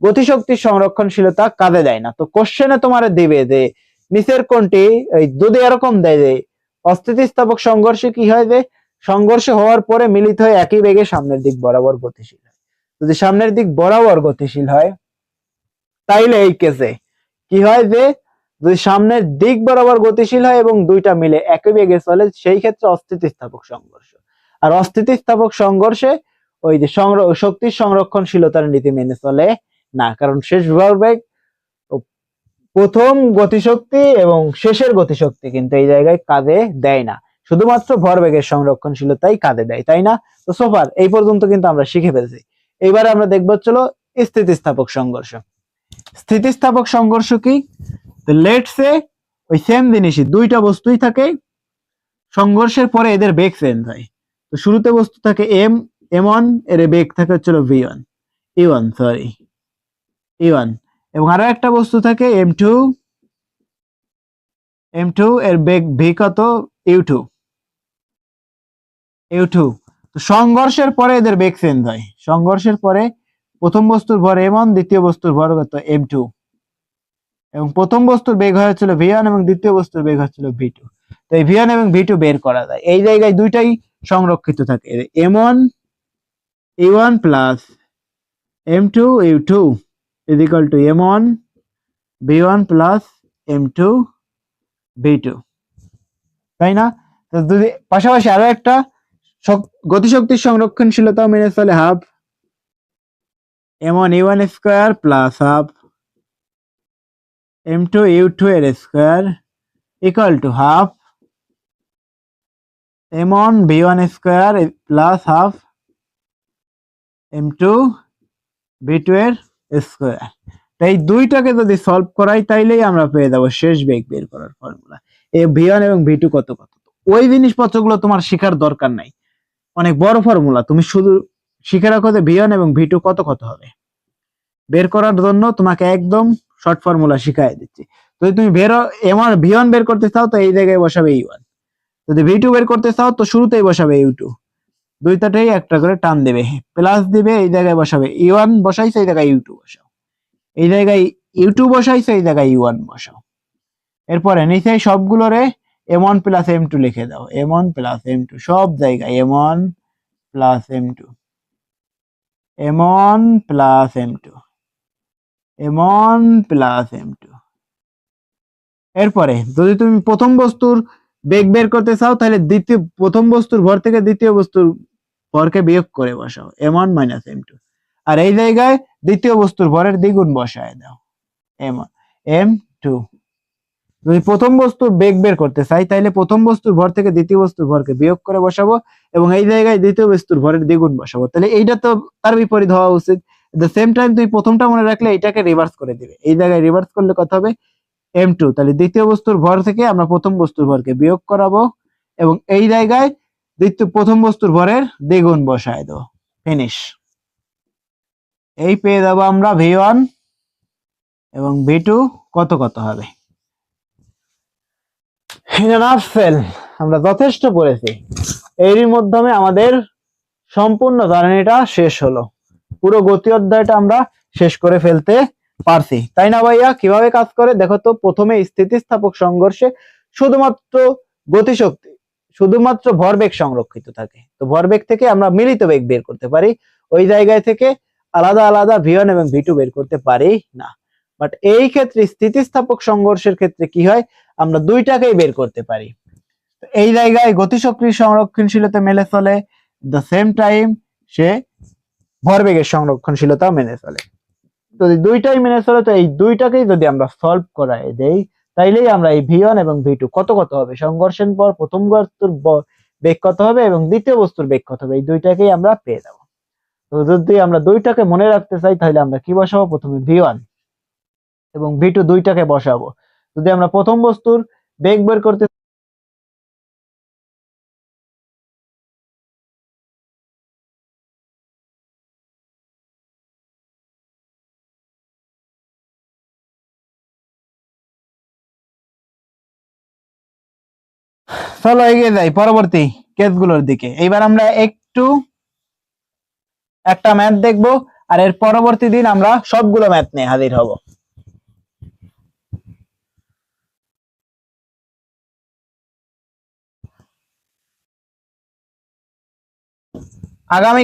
গতিশক্তির সংরক্ষণশীলতা কাজে দেয় না। তো কোশ্চেনে তোমার দিবে যে নিচের কোনটি, যদি এরকম দেয় যে অস্থিতিস্থাপক সংঘর্ষে কি হয় যে সংঘর্ষ হওয়ার পরে মিলিত হয়ে একই বেগে সামনের দিক বরাবর গতিশীল হয়। যদি সামনের দিক বরাবর গতিশীল হয় তাইলে এই কেসে কি হয় যে যদি সামনের দিক বরাবর গতিশীল হয় এবং দুইটা মিলে একই বেগে চলে, সেই ক্ষেত্রে অস্থিতিস্থাপক সংঘর্ষ। আর অস্থিতিস্থাপক সংঘর্ষে ওই যে শক্তির সংরক্ষণশীলতার নীতি মেনে চলে না, কারণ শেষ ভরবেগ প্রথম গতিশক্তি এবং শেষের গতিশক্তি কিন্তু এই জায়গায় কাজে দেয় না, শুধুমাত্র ভরবেগের সংরক্ষণশীলতাই কাজে দেয়, তাই না? তো সোফার এই পর্যন্ত কিন্তু আমরা শিখে ফেলছি। এবারে আমরা দেখবো চলো স্থিতিস্থাপক সংঘর্ষ। স্থিতিস্থাপক সংঘর্ষ কি? লেটস সে ওই সেম জিনিসই, দুইটা বস্তুই থাকে, সংঘর্ষের পরে এদের বেগ চেঞ্জ হয়। তো শুরুতে বস্তু থাকে m1, এর বেগ থাকে হচ্ছে v1 e1 এবং আরো একটা বস্তু থাকে m2 এর বেগ v কত u2। তো সংঘর্ষের পরে এদের বেগ চেঞ্জ হয়, সংঘর্ষের পরে প্রথম বস্তুর ভর m1, দ্বিতীয় বস্তুর ভর কত m2, এবং প্রথম বস্তুর বেগ হয়েছিল v1 এবং দ্বিতীয় বস্তুর বেগ হচ্ছিল v2। তো এই v1 এবং v2 বের করা যায়, এই জায়গায় দুইটাই সংরক্ষিত থাকে, m1 e1 plus m2 u2 is equal two m1 v1 plus m2 v2, তাই না? তো যদি পাশাপাশি আরো একটা গতিশক্তির সংরক্ষণশীলতা মেনে চলে, half m1 e1 square plus half m2 u2 এর square equal to half m1 v1 square plus half m2 v2 এর স্কয়ার। তাই দুইটাকে যদি সলভ করাই তাইলেই আমরা পেয়ে যাবো শেষ বেগ বের করার ফর্মুলা, এই v1 এবং v2 কত কত। ওই জিনিসপত্রগুলো তোমার শেখার দরকার নাই, অনেক বড় ফর্মুলা, তুমি শুধু শিখে রাখো যে v1 এবং v2 কত কত হবে। বের করার জন্য তোমাকে একদম শর্ট ফর্মুলা শিখাই দিচ্ছি। যদি তুমি v1 বের করতে চাও তো এই জায়গায় বসাবে e1, যদি v2 বের করতে চাও তো শুরুতেই বসাবে u2, দুইটাতেই একটা করে টান দেবে, প্লাস দিবে, এই জায়গায় বসাবে e1 বসাইছে, এই জায়গায় u2 বসাও, এই জায়গায় u2 বসাইছে, এই জায়গায় u1 বসাও। এরপরে নিচে সবগুলোরে m1 প্লাস m2 লিখে দাও, m1 প্লাস m2 সব জায়গায় m1 plus m2 m1 plus m2 m1 plus m2। এরপরে যদি তুমি প্রথম বস্তুর বেগ বের করতে চাও তাহলে প্রথম বস্তুর ভর থেকে দ্বিতীয় বস্তুর ভরকে বিয়োগ করে বসাও, m1 মাইনাস m2, আর এই জায়গায় দ্বিতীয় বস্তুর ভরের দ্বিগুণ বসায় দাও, m2। যদি প্রথম বস্তুর বেগ বের করতে চাই তাহলে প্রথম বস্তুর ভর থেকে দ্বিতীয় বস্তুর ভরকে বিয়োগ করে বসাবো এবং এই জায়গায় দ্বিতীয় বস্তুর ভরের দ্বিগুণ বসাবো, তাহলে এইটা তো তার বিপরীত হওয়া উচিত। এট দ্য সেম টাইম তুমি প্রথমটা মনে রাখলে এটাকে রিভার্স করে দিবে, এই জায়গায় রিভার্স করলে কত হবে m2, তাহলে দ্বিতীয় বস্তুর ভর থেকে আমরা প্রথম বস্তুর ভরকে বিয়োগ করাবো এবং এই জায়গায় প্রথম বস্তুর ভরের দ্বিগুণ বসায় দেবো, ফিনিশ। এই পেয়ে যাবো আমরা v1 এবং v2 কত কত হবে। আমরা যথেষ্ট পড়েছি, এরই মাধ্যমে আমাদের সম্পূর্ণ জার্নিটা শেষ হলো, পুরো গতি অধ্যায়টা আমরা শেষ করে ফেলতে পারছি, তাই না ভাইয়া? কিভাবে কাজ করে দেখো তো। প্রথমে স্থিতিস্থাপক সংঘর্ষে শুধুমাত্র গতিশক্তি, শুধুমাত্র ভরবেগ সংরক্ষিত থাকে, তো ভরবেগ থেকে আমরা মিলিত বেগ বের করতে পারি, ওই জায়গায় থেকে আলাদা আলাদা v1 এবং v2 বের করতে পারি না। বাট এই ক্ষেত্রে স্থিতিস্থাপক সংঘর্ষের ক্ষেত্রে কি হয়, আমরা দুইটাকেই বের করতে পারি। এই জায়গায় গতিশক্তির সংরক্ষণশীলতা মেনে চলে, দ্য সেম টাইম সে ভরবেগের সংরক্ষণশীলতা মেনে চলে। যদি দুইটাই মেনে চলে তো এই দুইটাকেই যদি আমরা সলভ করাই দেই তাইলেই আমরা এই ভি ওয়ান এবং ভি টু কত কত হবে, সংঘর্ষের পর প্রথম বস্তুর বেগ কত হবে এবং দ্বিতীয় বস্তুর বেগ কত হবে, এই দুইটাকেই আমরা পেয়ে যাবো। তো যদি আমরা দুইটাকে মনে রাখতে চাই তাহলে আমরা কি বসাবো, প্রথমে ভি ওয়ান এবং ভি টু দুইটাকে বসাবো। যদি আমরা প্রথম বস্তুর বেগ বের করতে চলো এগিয়ে যাই পরবর্তী কেসগুলোর দিকে। এইবার আমরা একটু একটা ম্যাথ দেখবো আর এর পরবর্তী দিন আমরা সবগুলো ম্যাথ নিয়ে হাজির হব। আগামী